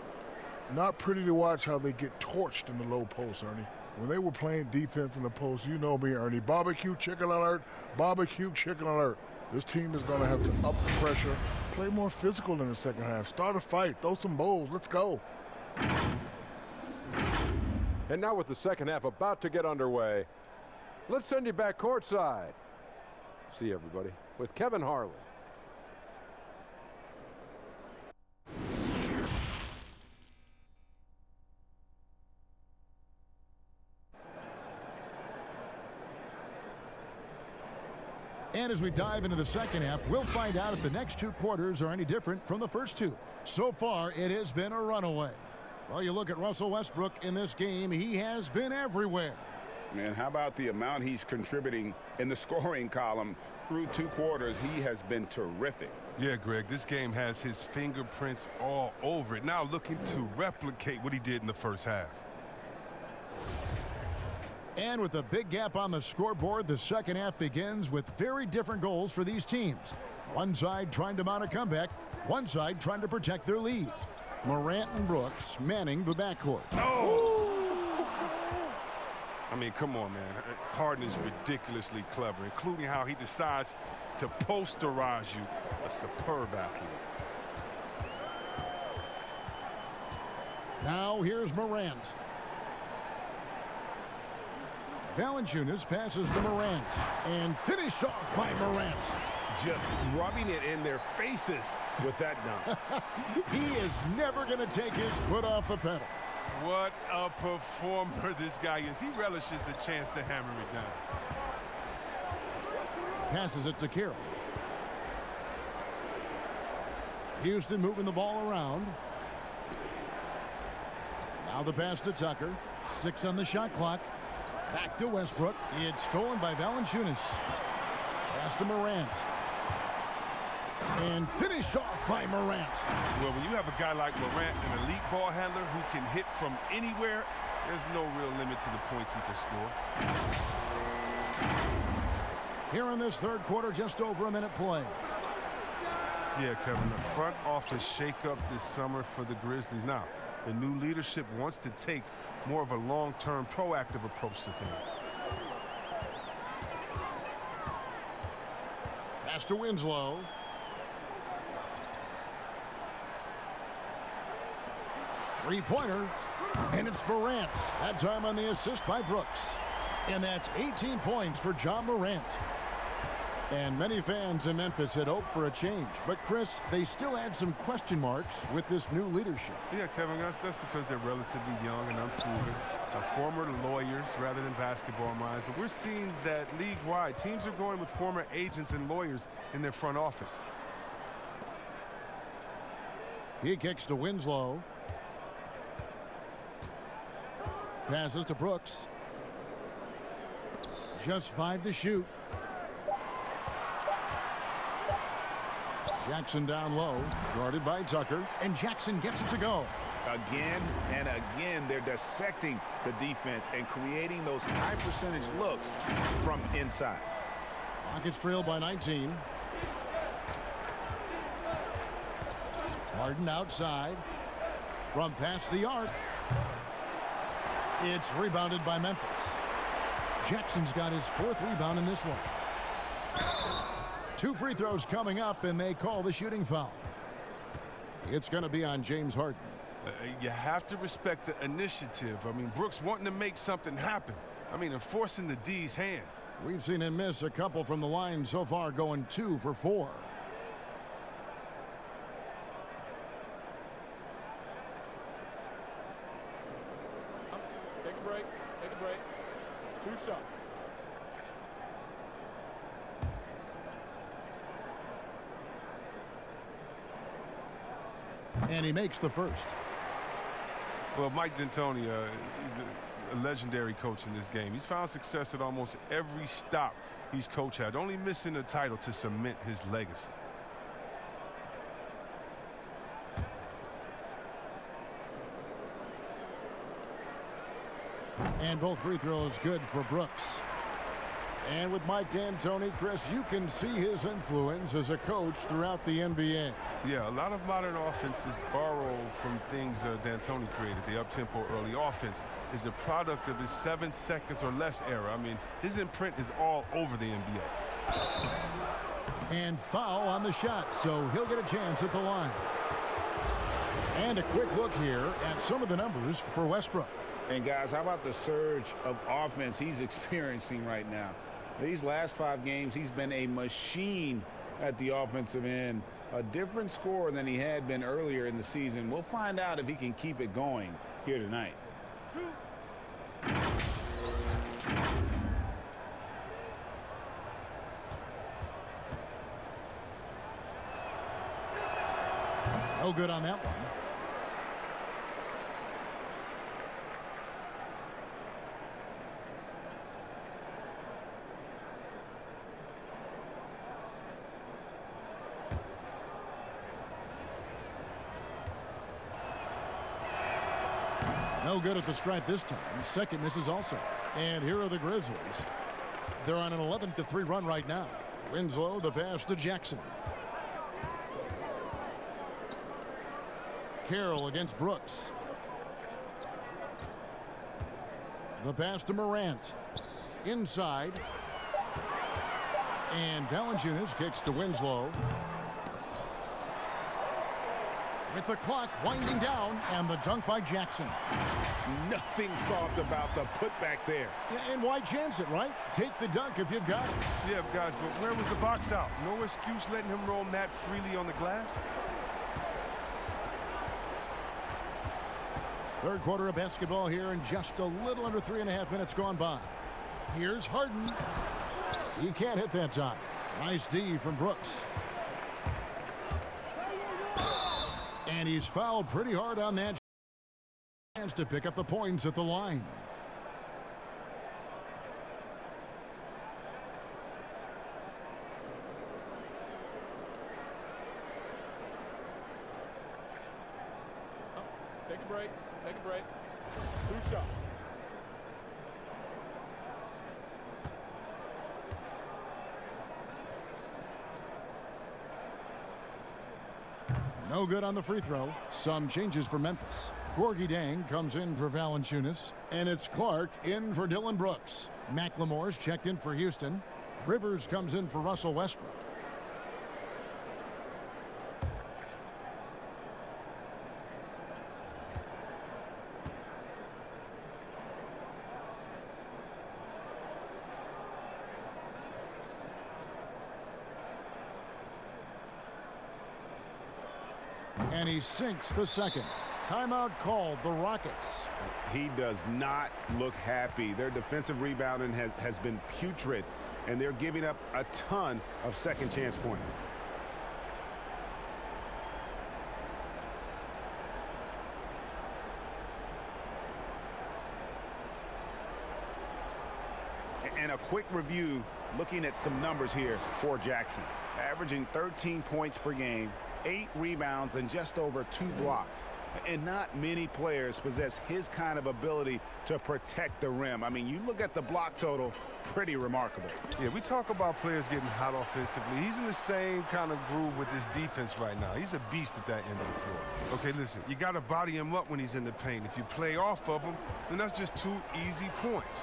Not pretty to watch how they get torched in the low post, Ernie. When they were playing defense in the post, you know me, Ernie. Barbecue chicken alert, barbecue chicken alert. This team is going to have to up the pressure, play more physical in the second half, start a fight, throw some bowls, let's go. And now with the second half about to get underway, let's send you back courtside. See everybody with Kevin Harlan. And as we dive into the second half, we'll find out if the next 2 quarters are any different from the first 2. So far, it has been a runaway. Well, you look at Russell Westbrook in this game, he has been everywhere. And how about the amount he's contributing in the scoring column through 2 quarters? He has been terrific. Yeah, Greg, this game has his fingerprints all over it. Now looking to replicate what he did in the first half. And with a big gap on the scoreboard, the second half begins with very different goals for these teams. One side trying to mount a comeback, one side trying to protect their lead. Morant and Brooks manning the backcourt. Oh! I mean, come on, man. Harden is ridiculously clever, including how he decides to posterize you. A superb athlete. Now here's Morant. Valanciunas passes to Morant and finished off by Morant. Just rubbing it in their faces with that dunk. He is never going to take his foot off the pedal. What a performer this guy is. He relishes the chance to hammer it down. Passes it to Carroll. Houston moving the ball around. Now the pass to Tucker. 6 on the shot clock. Back to Westbrook. It's stolen by Valanciunas. Pass to Morant. And finished off by Morant. Well, when you have a guy like Morant, an elite ball handler who can hit from anywhere, there's no real limit to the points he can score. Here in this third quarter, just over a minute play. Yeah, Kevin, the front office shakeup this summer for the Grizzlies. Now, the new leadership wants to take more of a long-term, proactive approach to things. Pass to Winslow. Three-pointer, and it's Morant. That time on the assist by Brooks. And that's 18 points for John Morant. And many fans in Memphis had hoped for a change. But, Chris, they still had some question marks with this new leadership. Yeah, Kevin, that's because they're relatively young and unproven. Former lawyers rather than basketball minds. But we're seeing that league-wide, teams are going with former agents and lawyers in their front office. He kicks to Winslow. Passes to Brooks. Just 5 to shoot. Jackson down low, guarded by Tucker, and Jackson gets it to go. Again and again, they're dissecting the defense and creating those high percentage looks from inside. Rockets trail by 19. Harden outside. From past the arc. It's rebounded by Memphis. Jackson's got his 4th rebound in this one. 2 free throws coming up, and they call the shooting foul. It's going to be on James Harden. You have to respect the initiative. I mean, Brooks wanting to make something happen. I mean, enforcing the D's hand. We've seen him miss a couple from the line so far, going 2 for 4. Take a break. Take a break. 2 shots. And he makes the first. Well, Mike D'Antoni, he's a legendary coach in this game. He's found success at almost every stop he's coached at, only missing the title to cement his legacy. And both free throws good for Brooks. And with Mike D'Antoni, Chris, you can see his influence as a coach throughout the NBA. Yeah, a lot of modern offenses borrow from things D'Antoni created. The up-tempo early offense is a product of his 7 seconds or less era. I mean, his imprint is all over the NBA. And foul on the shot, so he'll get a chance at the line. And a quick look here at some of the numbers for Westbrook. And, guys, how about the surge of offense he's experiencing right now? These last 5 games, he's been a machine at the offensive end. A different scorer than he had been earlier in the season. We'll find out if he can keep it going here tonight. No good on that one. No good at the stripe this time. Second misses also. And here are the Grizzlies. They're on an 11-3 run right now. Winslow, the pass to Jackson. Carroll against Brooks. The pass to Morant. Inside. And Valanciunas kicks to Winslow. With the clock winding down, and the dunk by Jackson. Nothing soft about the putback there. And why chance it, right? Take the dunk if you've got it. Yeah, guys, but where was the box out? No excuse letting him roam that freely on the glass? Third quarter of basketball here, and just a little under 3.5 minutes gone by. Here's Harden. He can't hit that time. Nice D from Brooks. And he's fouled pretty hard on that chance to pick up the points at the line. break. Take a break. 2 shots. No good on the free throw. Some changes for Memphis. Gorgie Dang comes in for Valanciunas, and it's Clark in for Dylan Brooks. McLemore's checked in for Houston. Rivers comes in for Russell Westbrook. And he sinks the second. Timeout called, the Rockets. He does not look happy. Their defensive rebounding has been putrid, and they're giving up a ton of second chance points. And a quick review, looking at some numbers here for Jackson. Averaging 13 points per game, 8 rebounds, and just over 2 blocks. And not many players possess his kind of ability to protect the rim. I mean, you look at the block total, pretty remarkable. Yeah, we talk about players getting hot offensively. He's in the same kind of groove with his defense right now. He's a beast at that end of the floor. Okay, listen, you got to body him up when he's in the paint. If you play off of him, then that's just 2 easy points.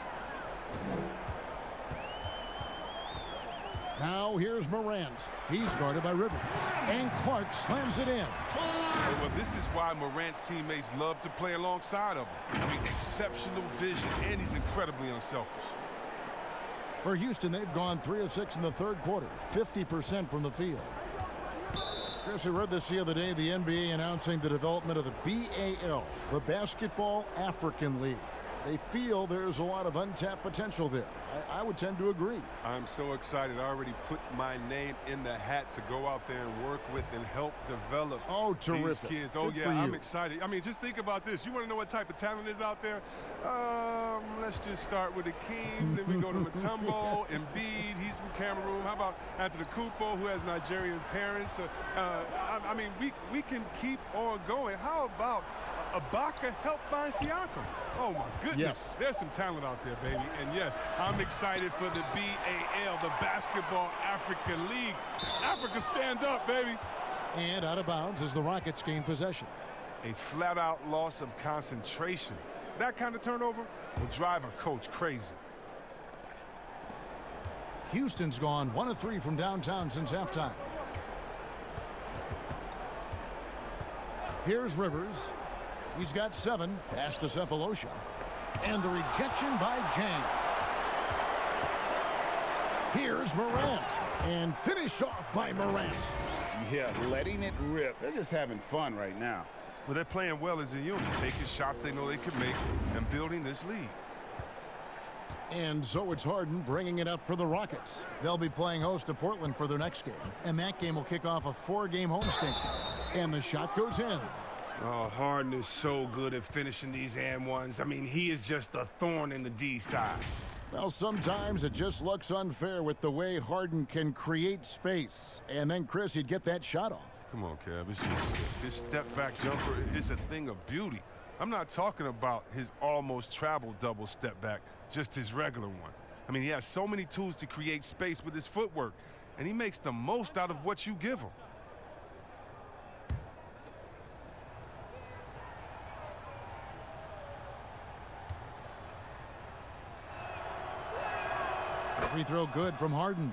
Now here's Morant. He's guarded by Rivers. And Clark slams it in. Well, this is why Morant's teammates love to play alongside of him. I mean, exceptional vision, and he's incredibly unselfish. For Houston, they've gone 3 of 6 in the third quarter, 50% from the field. Chris, we read this the other day, the NBA announcing the development of the BAL, the Basketball African League. They feel there's a lot of untapped potential there. I would tend to agree. I'm so excited. I already put my name in the hat to go out there and work with and help develop these kids. Oh, yeah, I'm excited. I mean, just think about this. You want to know what type of talent is out there? Let's just start with Akeem. Then we go to Mutombo, Embiid. He's from Cameroon. How about Antetokounmpo, who has Nigerian parents? I mean, we can keep on going. How about Ibaka help find Siakam? Oh, my goodness. Yes. There's some talent out there, baby. And, yes, I'm excited for the BAL, the Basketball African League. Africa, stand up, baby. And out of bounds as the Rockets gain possession. A flat-out loss of concentration. That kind of turnover will drive a coach crazy. Houston's gone 1 of 3 from downtown since halftime. Here's Rivers. He's got 7. Pass to Cephalosha. And the rejection by Jang. Here's Morant. And finished off by Morant. Yeah, letting it rip. They're just having fun right now. Well, they're playing well as a unit, taking shots they know they can make and building this lead. And so it's Harden bringing it up for the Rockets. They'll be playing host to Portland for their next game. And that game will kick off a 4-game homestand. And the shot goes in. Oh, Harden is so good at finishing these and ones. I mean, he is just a thorn in the D side. Well, sometimes it just looks unfair with the way Harden can create space. And then, Chris, he'd get that shot off. Come on, Kev. It's just sick. His step-back jumper is a thing of beauty. I'm not talking about his almost travel double step-back, just his regular one. I mean, he has so many tools to create space with his footwork, and he makes the most out of what you give him. Free throw good from Harden.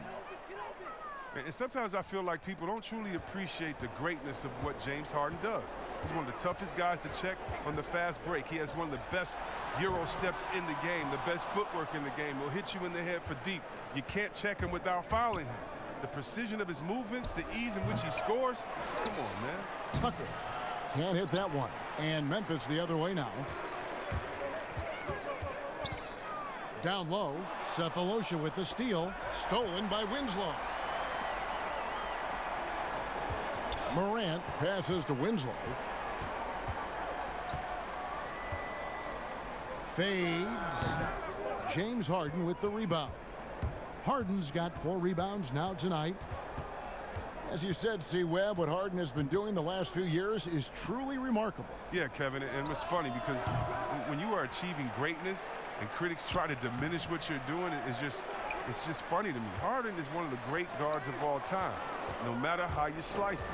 And sometimes I feel like people don't truly appreciate the greatness of what James Harden does. He's one of the toughest guys to check on the fast break. He has one of the best Euro steps in the game, the best footwork in the game. He'll hit you in the head for deep. You can't check him without fouling him. The precision of his movements, the ease in which he scores. Come on, man. Tucker can't hit that one. And Memphis the other way now. Down low, Cephalosha with the steal, stolen by Winslow. Morant passes to Winslow. Fades. James Harden with the rebound. Harden's got 4 rebounds now tonight. As you said, C. Webb, what Harden has been doing the last few years is truly remarkable. Yeah, Kevin, and it's funny because when you are achieving greatness and critics try to diminish what you're doing, it's just funny to me. Harden is one of the great guards of all time, no matter how you slice it.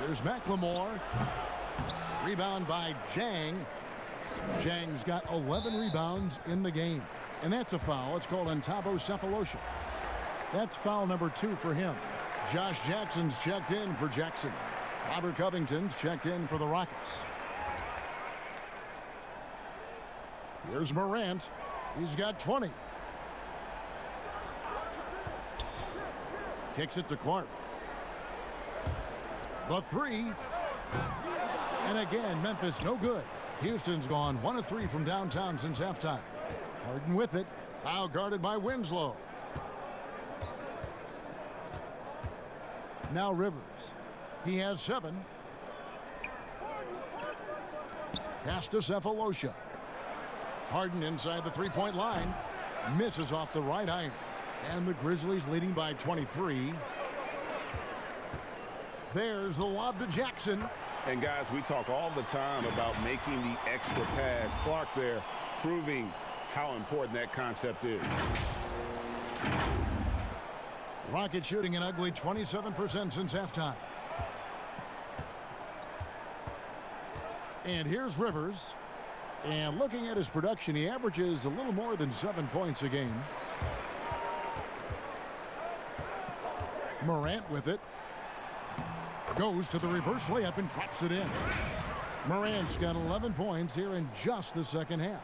There's McLemore. Rebound by Jang. Jang's got 11 rebounds in the game. And that's a foul. It's called entobocephalosha. That's foul number 2 for him. Josh Jackson's checked in for Jackson. Robert Covington's checked in for the Rockets. Here's Morant. He's got 20. Kicks it to Clark. The 3. And again, Memphis no good. Houston's gone 1 of 3 from downtown since halftime. Harden with it. Now guarded by Winslow. Now Rivers. He has 7. Pass to Cephalosha. Harden inside the three-point line. Misses off the right iron. And the Grizzlies leading by 23. There's the lob to Jackson. And guys, we talk all the time about making the extra pass. Clark there proving how important that concept is. Rockets shooting an ugly 27% since halftime. And here's Rivers. And looking at his production, he averages a little more than 7 points a game. Morant with it. Goes to the reverse layup and drops it in. Morant's got 11 points here in just the second half.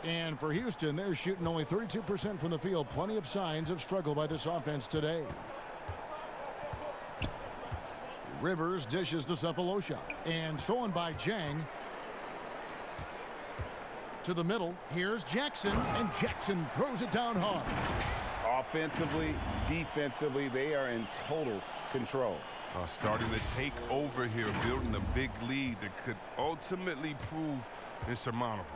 And for Houston, they're shooting only 32% from the field. Plenty of signs of struggle by this offense today. Rivers dishes to Cephalosha. And stolen by Jang. To the middle. Here's Jackson. And Jackson throws it down hard. Offensively, defensively, they are in total control. Starting to take over here, building a big lead that could ultimately prove insurmountable.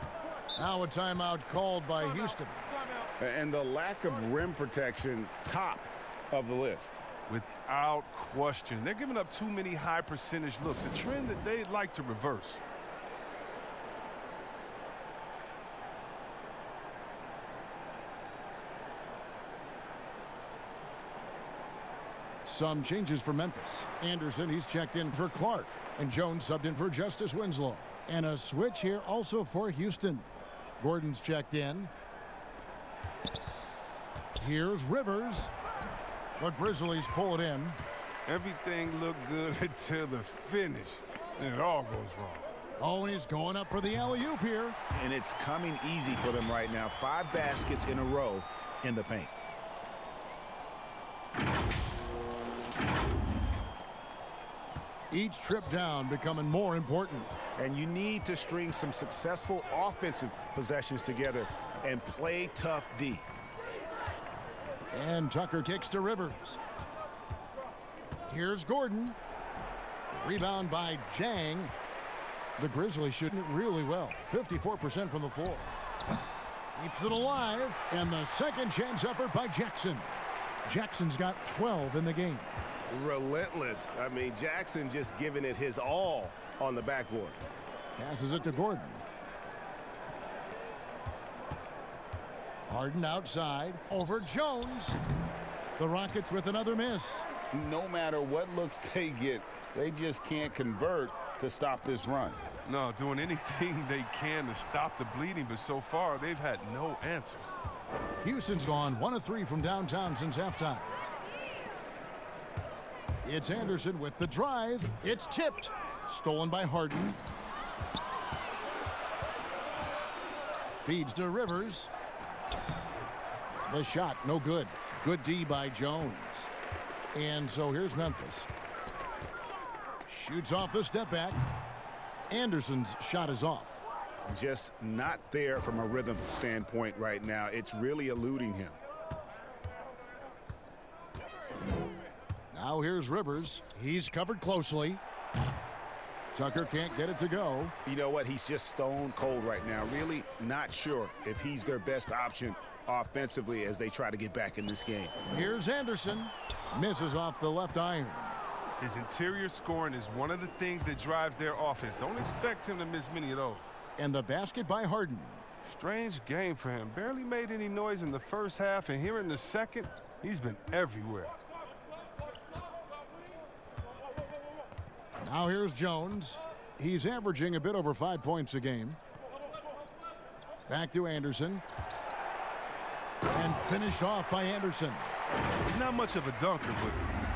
Now a timeout called by Houston. And the lack of rim protection, top of the list. Without question. They're giving up too many high percentage looks, a trend that they'd like to reverse. Some changes for Memphis. Anderson, he's checked in for Clark. And Jones subbed in for Justice Winslow. And a switch here also for Houston. Gordon's checked in. Here's Rivers. The Grizzlies pull it in. Everything looked good until the finish. And it all goes wrong. Oh, and he's going up for the alley-oop here. And it's coming easy for them right now. 5 baskets in a row in the paint. Each trip down becoming more important. And you need to string some successful offensive possessions together and play tough D. And Tucker kicks to Rivers. Here's Gordon. Rebound by Jang. The Grizzlies shooting it really well. 54% from the floor. Keeps it alive. And the second chance effort by Jackson. Jackson's got 12 in the game. Relentless. I mean, Jackson just giving it his all on the backboard. Passes it to Gordon. Harden outside. Over Jones. The Rockets with another miss. No matter what looks they get, they just can't convert to stop this run. No, doing anything they can to stop the bleeding, but so far they've had no answers. Houston's gone 1 of 3 from downtown since halftime. It's Anderson with the drive. It's tipped. Stolen by Harden. Feeds to Rivers. The shot, no good. Good D by Jones. And so here's Memphis. Shoots off the step back. Anderson's shot is off. Just not there from a rhythm standpoint right now. It's really eluding him. Now here's Rivers. He's covered closely. Tucker can't get it to go. You know what? He's just stone cold right now. Really not sure if he's their best option offensively as they try to get back in this game. Here's Anderson. Misses off the left iron. His interior scoring is one of the things that drives their offense. Don't expect him to miss many of those. And the basket by Harden. Strange game for him. Barely made any noise in the first half, and here in the second, he's been everywhere. Now here's Jones. He's averaging a bit over 5 points a game. Back to Anderson. And finished off by Anderson. He's not much of a dunker, but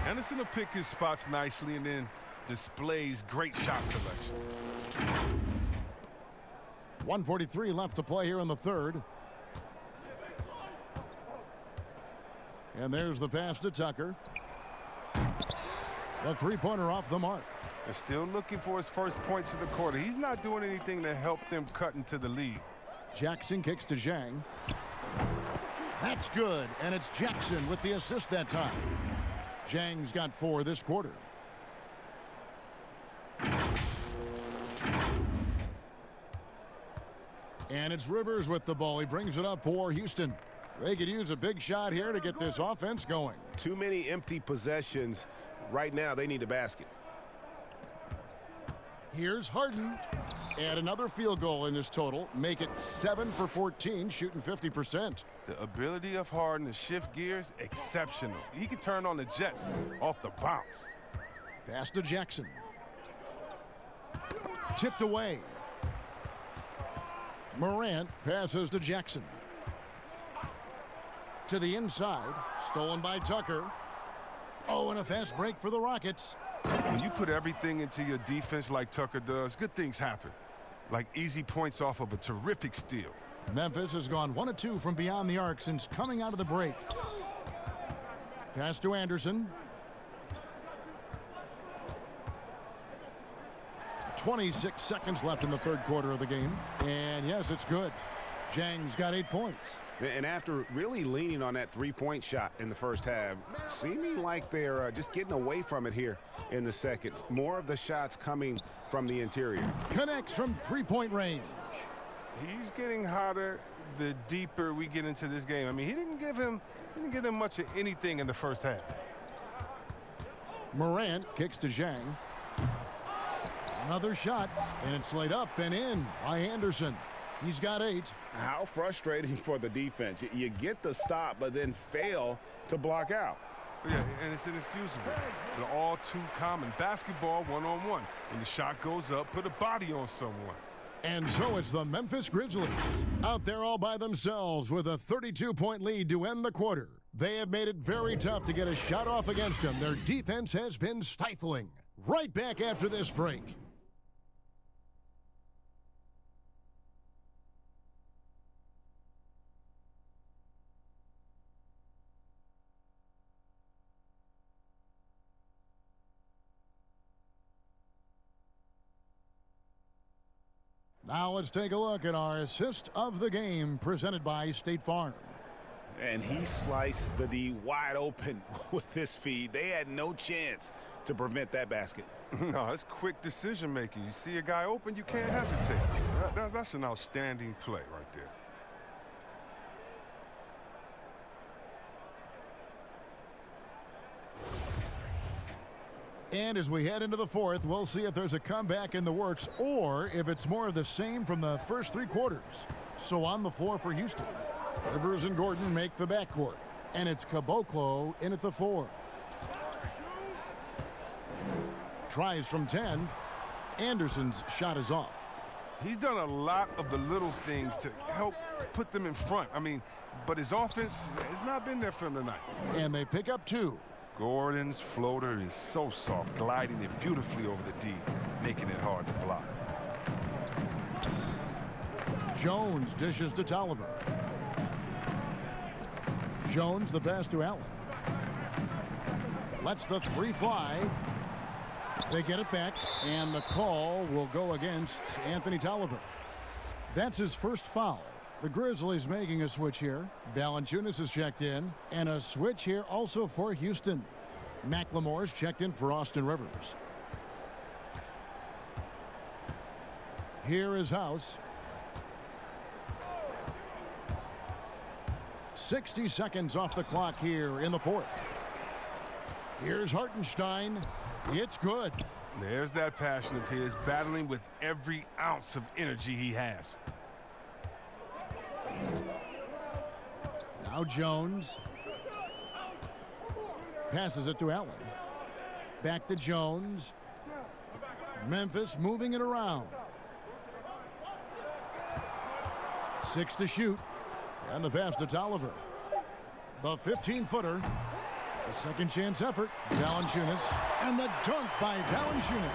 Anderson will pick his spots nicely and then displays great shot selection. 1:43 left to play here in the third. And there's the pass to Tucker. The three-pointer off the mark. They're still looking for his first points of the quarter. He's not doing anything to help them cut into the lead. Jackson kicks to Zhang. That's good, and it's Jackson with the assist that time. Zhang's got 4 this quarter. And it's Rivers with the ball. He brings it up for Houston. They could use a big shot here to get this offense going. Too many empty possessions. Right now, they need a basket. Here's Harden. Add another field goal in his total. Make it 7 for 14, shooting 50%. The ability of Harden to shift gears, exceptional. He can turn on the Jets off the bounce. Pass to Jackson. Tipped away. Morant passes to Jackson. To the inside. Stolen by Tucker. Oh, and a fast break for the Rockets. When you put everything into your defense like Tucker does, good things happen. Like easy points off of a terrific steal. Memphis has gone 1 of 2 from beyond the arc since coming out of the break. Pass to Anderson. 26 seconds left in the third quarter of the game. And yes, it's good. Zhang's got 8 points. And after really leaning on that three-point shot in the first half, seeming like they're just getting away from it here in the second. More of the shots coming from the interior. Connects from three-point range. He's getting hotter the deeper we get into this game. I mean, he didn't give him much of anything in the first half. Morant kicks to Zhang. Another shot, and it's laid up and in by Anderson. He's got 8. How frustrating for the defense. You get the stop, but then fail to block out. Yeah, and it's inexcusable. They're all too common. Basketball one-on-one. When the shot goes up, put a body on someone. And so it's the Memphis Grizzlies out there all by themselves with a 32-point lead to end the quarter. They have made it very tough to get a shot off against them. Their defense has been stifling. Right back after this break. Now let's take a look at our assist of the game presented by State Farm. And he sliced the D wide open with this feed. They had no chance to prevent that basket. No, it's quick decision making. You see a guy open, you can't hesitate. That's an outstanding play right there. And as we head into the fourth, we'll see if there's a comeback in the works or if it's more of the same from the first 3 quarters. So on the floor for Houston, Rivers and Gordon make the backcourt. And it's Caboclo in at the 4. Tries from 10. Anderson's shot is off. He's done a lot of the little things to help put them in front. I mean, but his offense has not been there for him tonight. And they pick up 2. Gordon's floater is so soft, gliding it beautifully over the D, making it hard to block. Jones dishes to Tolliver. Jones the pass to Allen. Lets the 3 fly. They get it back, and the call will go against Anthony Tolliver. That's his first foul. The Grizzlies making a switch here. Valanciunas is checked in, and a switch here also for Houston. McLemore's checked in for Austin Rivers. Here is House. 60 seconds off the clock here in the fourth. Here's Hartenstein. It's good. There's that passion of his, battling with every ounce of energy he has. Now Jones. Passes it to Allen. Back to Jones. Memphis moving it around. 6 to shoot. And the pass to Tolliver. The 15-footer. A second chance effort. Valanciunas. And the dunk by Valanciunas.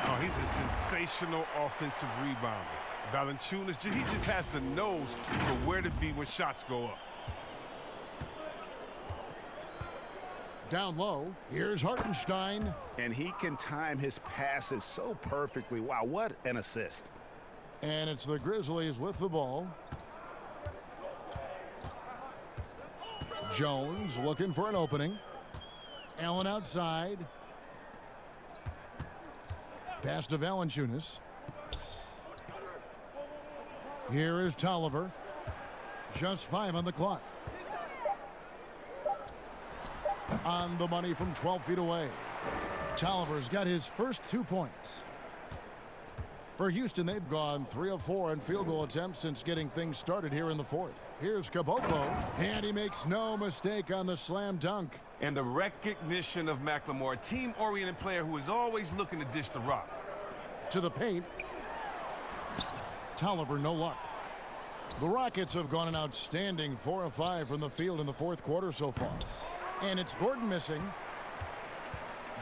Oh, he's a sensational offensive rebounder. Valanciunas, he just has the nose for where to be when shots go up. Down low, here's Hartenstein. And he can time his passes so perfectly. Wow, what an assist. And it's the Grizzlies with the ball. Jones looking for an opening. Allen outside. Pass to Valanciunas. Here is Tolliver. Just 5 on the clock. On the money from 12 feet away. Tolliver's got his first 2 points. For Houston, they've gone 3 of 4 in field goal attempts since getting things started here in the fourth. Here's Caboclo, and he makes no mistake on the slam dunk. And the recognition of McLemore, a team-oriented player who is always looking to dish the rock. To the paint. Tolliver, no luck. The Rockets have gone an outstanding 4 of 5 from the field in the fourth quarter so far. And it's Gordon missing.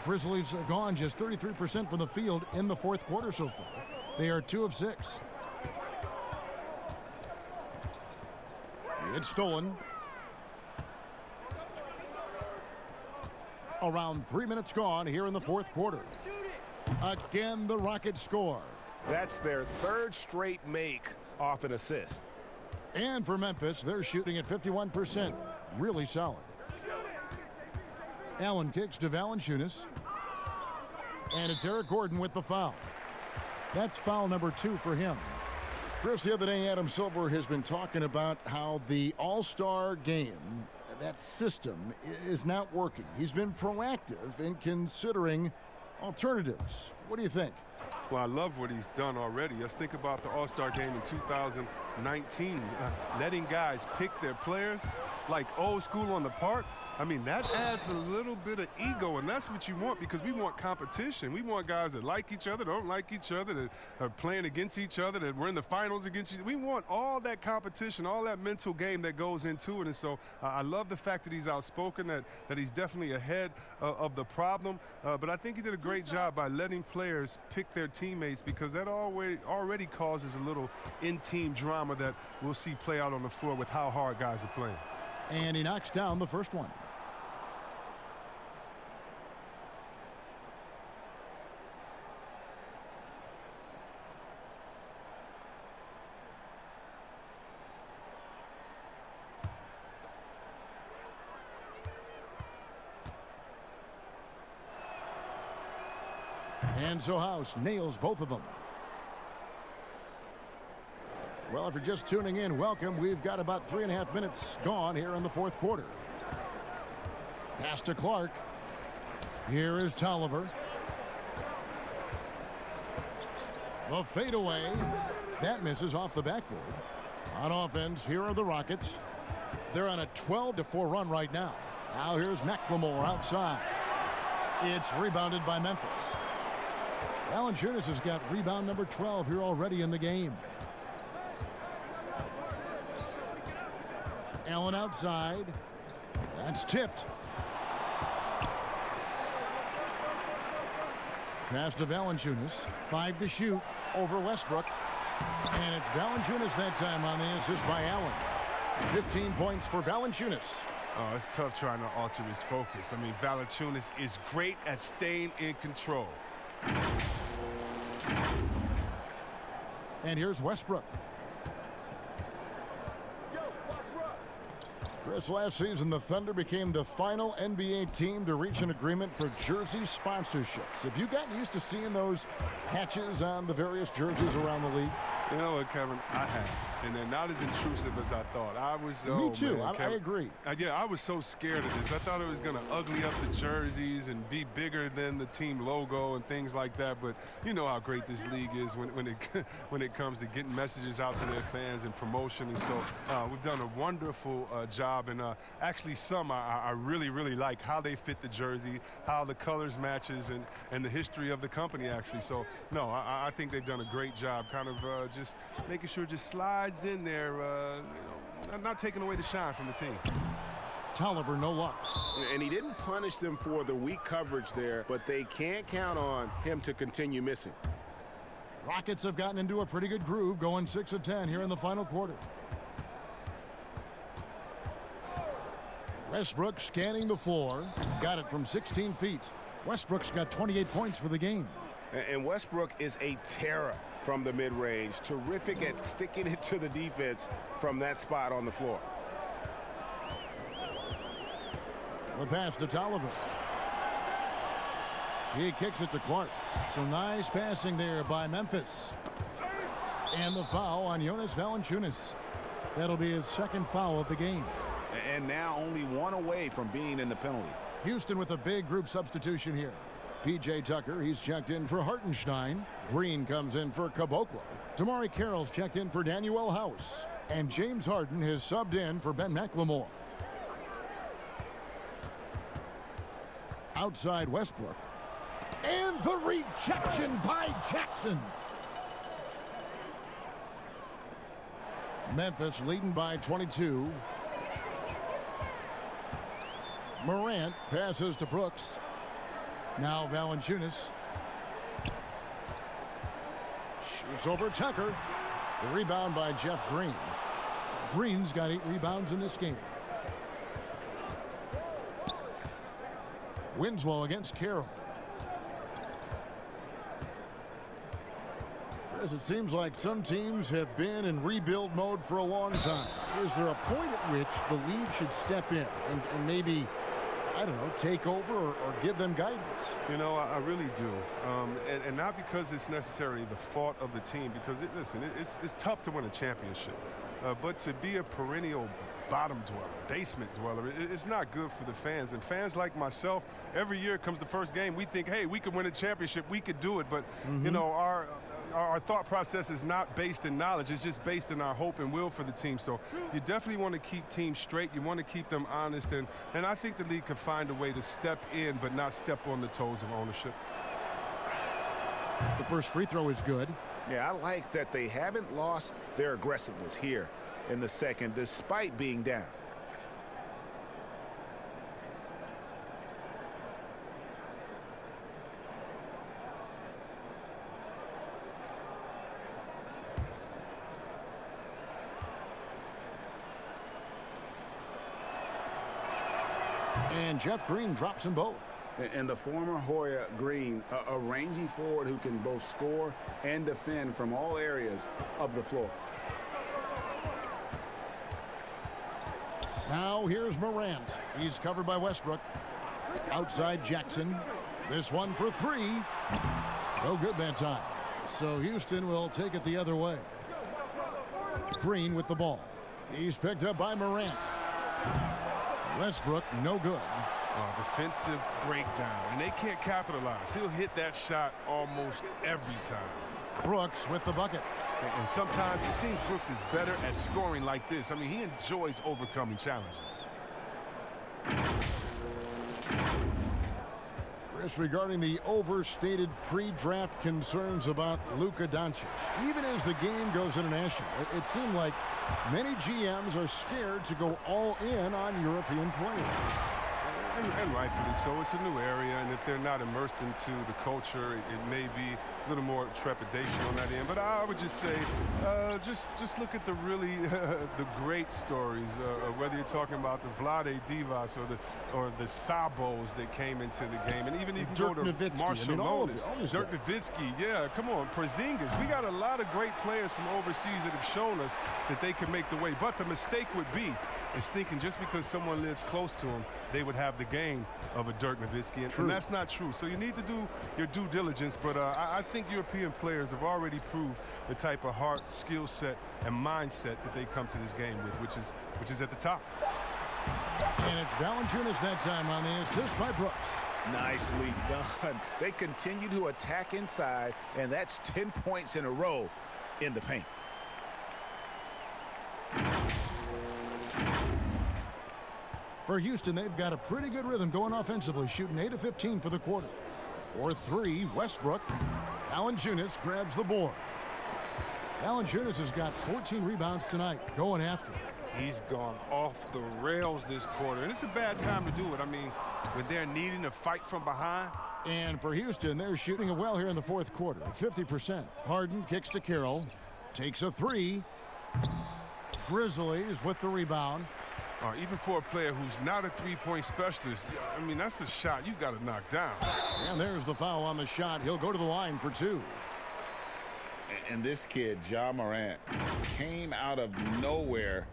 Grizzlies have gone just 33% from the field in the fourth quarter so far. They are 2 of 6. It's stolen. Around 3 minutes gone here in the fourth quarter. Again, the Rockets score. That's their 3rd straight make off an assist. And for Memphis, they're shooting at 51%. Really solid. Allen kicks to Valanciunas. And it's Eric Gordon with the foul. That's foul number 2 for him. Chris, the other day, Adam Silver has been talking about how the All-Star game, that system, is not working. He's been proactive in considering alternatives. What do you think? Well, I love what he's done already. Let's think about the All-Star game in 2019. Letting guys pick their players like old school on the park. I mean, that adds a little bit of ego, and that's what you want because we want competition. We want guys that like each other, don't like each other, that are playing against each other, that we're in the finals against each other. We want all that competition, all that mental game that goes into it. And so I love the fact that he's outspoken, that he's definitely ahead of the problem. But I think he did a great job by letting players pick their teammates because that already causes a little in-team drama that we'll see play out on the floor with how hard guys are playing. And he knocks down the first one. And so House nails both of them. Well, if you're just tuning in, welcome. We've got about 3.5 minutes gone here in the fourth quarter. Pass to Clark. Here is Tolliver. The fadeaway. That misses off the backboard. On offense, here are the Rockets. They're on a 12-4 run right now. Now here's McLemore outside. It's rebounded by Memphis. Valanciunas has got rebound number 12 here already in the game. Allen outside. That's tipped. Pass to Valanciunas. 5 to shoot over Westbrook. And it's Valanciunas that time on the assist by Allen. 15 points for Valanciunas. Oh, it's tough trying to alter his focus. I mean, Valanciunas is great at staying in control. And here's Westbrook. Chris, last season the Thunder became the final NBA team to reach an agreement for jersey sponsorships. Have you gotten used to seeing those patches on the various jerseys around the league? You know what, Kevin? I have. And they're not as intrusive as I thought. I was, Me too. Man, I agree. Yeah, I was so scared of this. I thought it was going to ugly up the jerseys and be bigger than the team logo and things like that. But you know how great this league is when it comes to getting messages out to their fans and promotion. And so we've done a wonderful job. And actually some I really, really like how they fit the jersey, how the colors matches, and the history of the company, actually. So, no, I think they've done a great job kind of just making sure it just slides in there, you know, not taking away the shine from the team. Tolliver, no luck. And he didn't punish them for the weak coverage there, but they can't count on him to continue missing. Rockets have gotten into a pretty good groove, going 6 of 10 here in the final quarter. Westbrook scanning the floor. Got it from 16 feet. Westbrook's got 28 points for the game. And Westbrook is a terror from the mid-range. Terrific at sticking it to the defense from that spot on the floor. The pass to Tolliver. He kicks it to Clark. So nice passing there by Memphis. And the foul on Jonas Valanciunas. That'll be his second foul of the game. And now only one away from being in the penalty. Houston with a big group substitution here. P.J. Tucker, he's checked in for Hartenstein. Green comes in for Caboclo. Damari Carroll's checked in for Danuel House. And James Harden has subbed in for Ben McLemore. Outside Westbrook. And the rejection by Jackson. Memphis leading by 22. Morant passes to Brooks. Now Valanciunas. Shoots over Tucker. The rebound by Jeff Green. Green's got 8 rebounds in this game. Winslow against Carroll. Chris, it seems like some teams have been in rebuild mode for a long time. Is there a point at which the league should step in and maybe, I don't know, take over or give them guidance? You know, I really do. And not because it's necessarily the fault of the team, because, it's tough to win a championship. But to be a perennial bottom dweller, basement dweller, it's not good for the fans. And fans like myself, every year comes the first game, we think, hey, we could win a championship, we could do it. But, you know, our thought process is not based in knowledge. It's just based in our hope and will for the team. So you definitely want to keep teams straight. You want to keep them honest. And I think the league could find a way to step in but not step on the toes of ownership. The first free throw is good. Yeah, I like that they haven't lost their aggressiveness here in the second despite being down. And Jeff Green drops them both. And the former Hoya Green, a rangy forward who can both score and defend from all areas of the floor. Now here's Morant. He's covered by Westbrook. Outside Jackson. This one for 3. No good that time. So Houston will take it the other way. Green with the ball. He's picked up by Morant. Westbrook, no good. Defensive breakdown, and they can't capitalize. He'll hit that shot almost every time. Brooks with the bucket. And sometimes it seems Brooks is better at scoring like this. I mean, he enjoys overcoming challenges. Chris, regarding the overstated pre-draft concerns about Luka Doncic, even as the game goes international, it seemed like many GMs are scared to go all in on European players. And rightfully so. It's a new area, and if they're not immersed into the culture, it may be a little more trepidation on that end. But I would just say, just look at the really the great stories. Whether you're talking about the Vlade Divas or the Sabos that came into the game, and even you can go to Marshall Lonis, Dirk Nowitzki. Yeah, come on, Porzingis. We got a lot of great players from overseas that have shown us that they can make the way. But the mistake would be is thinking just because someone lives close to them, they would have the game of a Dirk Nowitzki, and that's not true. So you need to do your due diligence, but I think European players have already proved the type of heart, skill set, and mindset that they come to this game with, which is at the top. And it's Valanciunas that time on the assist by Brooks. Nicely done. They continue to attack inside, and that's 10 points in a row in the paint. For Houston, they've got a pretty good rhythm going offensively, shooting 8 of 15 for the quarter. For 3, Westbrook. Valanciunas grabs the board. Valanciunas has got 14 rebounds tonight, going after it. He's gone off the rails this quarter, and it's a bad time to do it. I mean, when they're needing to fight from behind. And for Houston, they're shooting it well here in the fourth quarter at 50%. Harden kicks to Carroll, takes a 3. Grizzlies with the rebound. Even for a player who's not a three-point specialist, I mean, that's a shot you got to knock down. And there's the foul on the shot. He'll go to the line for 2. And this kid, Ja Morant, came out of nowhere,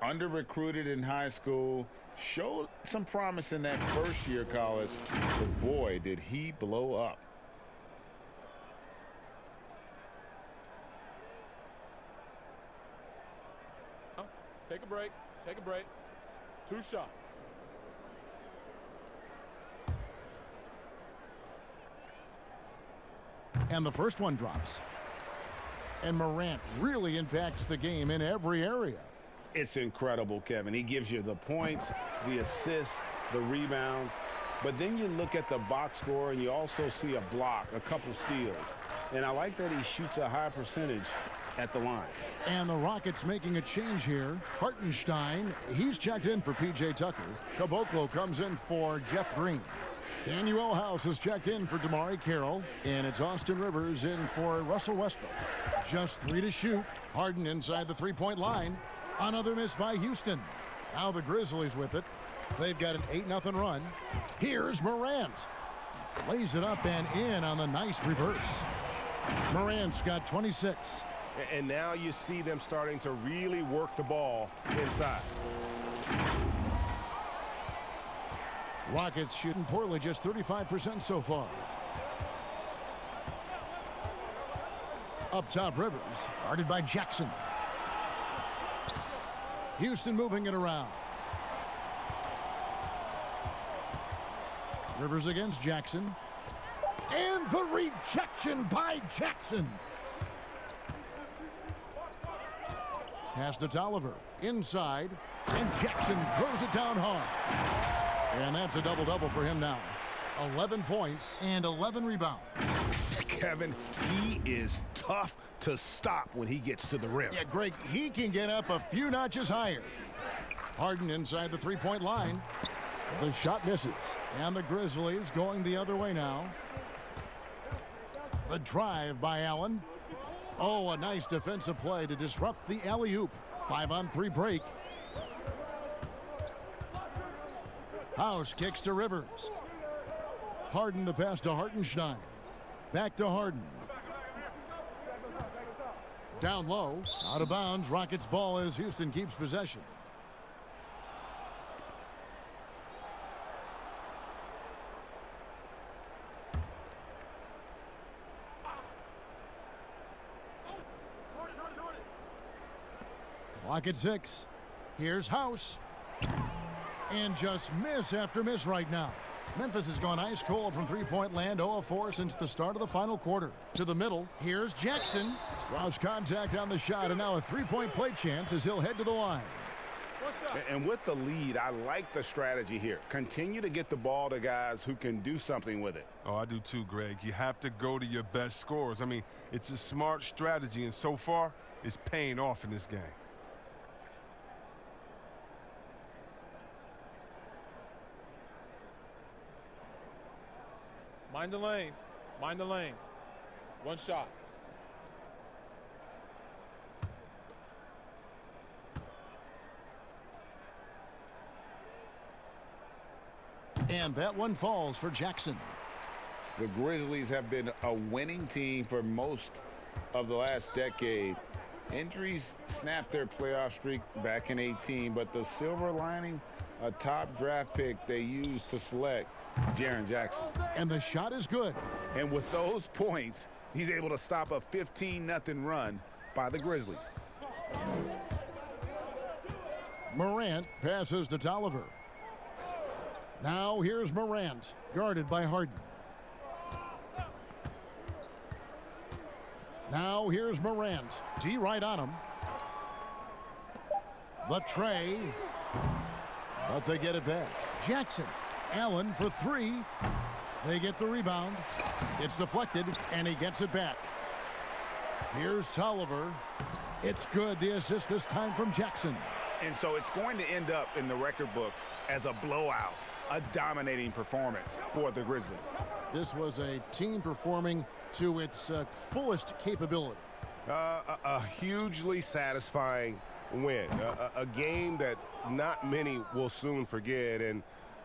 under-recruited in high school, showed some promise in that first year of college, but boy, did he blow up. Take a break. Take a break. 2 shots. And the first one drops. And Morant really impacts the game in every area. It's incredible, Kevin. He gives you the points, the assists, the rebounds. But then you look at the box score and you also see a block, a couple steals. And I like that he shoots a high percentage at the line. And the Rockets making a change here. Hartenstein, he's checked in for P.J. Tucker. Caboclo comes in for Jeff Green. Daniel House is checked in for DeMarre Carroll. And it's Austin Rivers in for Russell Westbrook. Just 3 to shoot. Harden inside the three-point line. Another miss by Houston. Now the Grizzlies with it. They've got an 8-0 run. Here's Morant. Lays it up and in on the nice reverse. Morant's got 26. And now you see them starting to really work the ball inside. Rockets shooting poorly, just 35% so far. Up top, Rivers, guarded by Jackson. Houston moving it around. Rivers against Jackson. And the rejection by Jackson. Pass to Tolliver. Inside. And Jackson throws it down hard. And that's a double-double for him now. 11 points and 11 rebounds. Kevin, he is tough to stop when he gets to the rim. Yeah, Greg, he can get up a few notches higher. Harden inside the three-point line. The shot misses. And the Grizzlies going the other way now. The drive by Allen. Oh, a nice defensive play to disrupt the alley-oop. 5-on-3 break. House kicks to Rivers. Harden the pass to Hartenstein. Back to Harden. Down low. Out of bounds. Rockets ball as Houston keeps possession. Clock at 6. Here's House. And just miss after miss right now. Memphis has gone ice cold from three-point land, 0 of 4 since the start of the final quarter. To the middle, here's Jackson. Draws contact on the shot, and now a three-point play chance as he'll head to the line. And with the lead, I like the strategy here. Continue to get the ball to guys who can do something with it. Oh, I do too, Greg. You have to go to your best scorers. I mean, it's a smart strategy, and so far, it's paying off in this game. Mind the lanes. Mind the lanes. 1 shot. And that one falls for Jackson. The Grizzlies have been a winning team for most of the last decade. Injuries snapped their playoff streak back in 18, but the silver lining, a top draft pick they used to select Jaren Jackson. And the shot is good. And with those points, he's able to stop a 15-0 run by the Grizzlies. Morant passes to Tolliver. Now here's Morant, guarded by Harden. Now here's Morant. D right on him. The tray. But they get it back. Jackson. Allen for three. They get the rebound. It's deflected, and he gets it back. Here's Tolliver. It's good. The assist this time from Jackson. And so it's going to end up in the record books as a blowout, a dominating performance for the Grizzlies. This was a team performing to its fullest capability. A hugely satisfying win. A game that not many will soon forget. And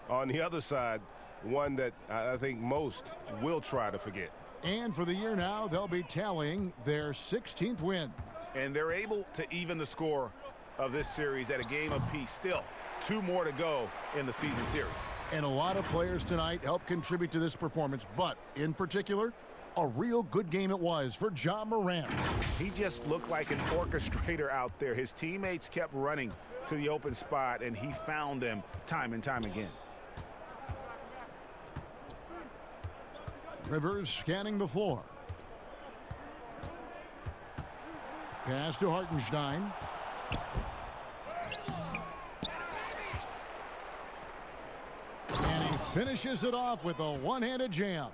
on the other side, one that I think most will try to forget. And for the year now, they'll be tallying their 16th win. And they're able to even the score of this series at a game apiece. Still, 2 more to go in the season series. And a lot of players tonight helped contribute to this performance, but in particular, a real good game it was for Ja Morant. He just looked like an orchestrator out there. His teammates kept running to the open spot, and he found them time and time again. Rivers scanning the floor. Pass to Hartenstein. And he finishes it off with a one-handed jam.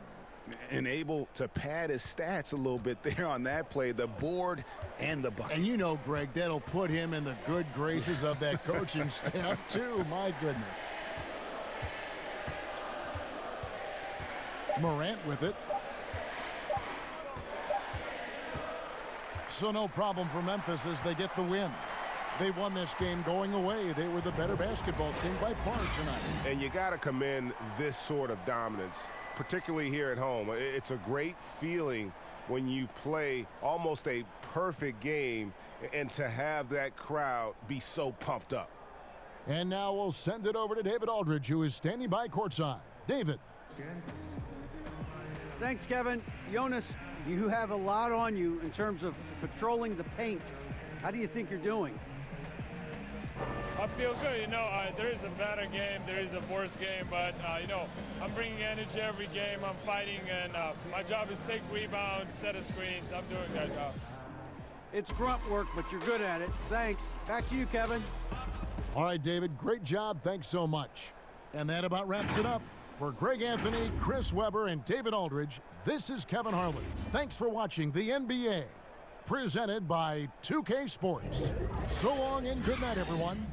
And able to pad his stats a little bit there on that play, the board and the bucket. And you know, Greg, that'll put him in the good graces of that coaching staff, too. My goodness. Morant with it. So no problem for Memphis as they get the win. They won this game going away. They were the better basketball team by far tonight. And you got to commend this sort of dominance, particularly here at home. It's a great feeling when you play almost a perfect game and to have that crowd be so pumped up. And now we'll send it over to David Aldridge, who is standing by courtside. David. Thanks, Kevin. Jonas, you have a lot on you in terms of patrolling the paint. How do you think you're doing? I feel good. You know, there is a better game, there is a worse game, but, you know, I'm bringing energy every game. I'm fighting, and my job is take rebounds, set of screens. I'm doing that job. It's grunt work, but you're good at it. Thanks. Back to you, Kevin. All right, David, great job. Thanks so much. And that about wraps it up. For Greg Anthony, Chris Webber, and David Aldridge, this is Kevin Harlan. Thanks for watching the NBA, presented by 2K Sports. So long and good night, everyone.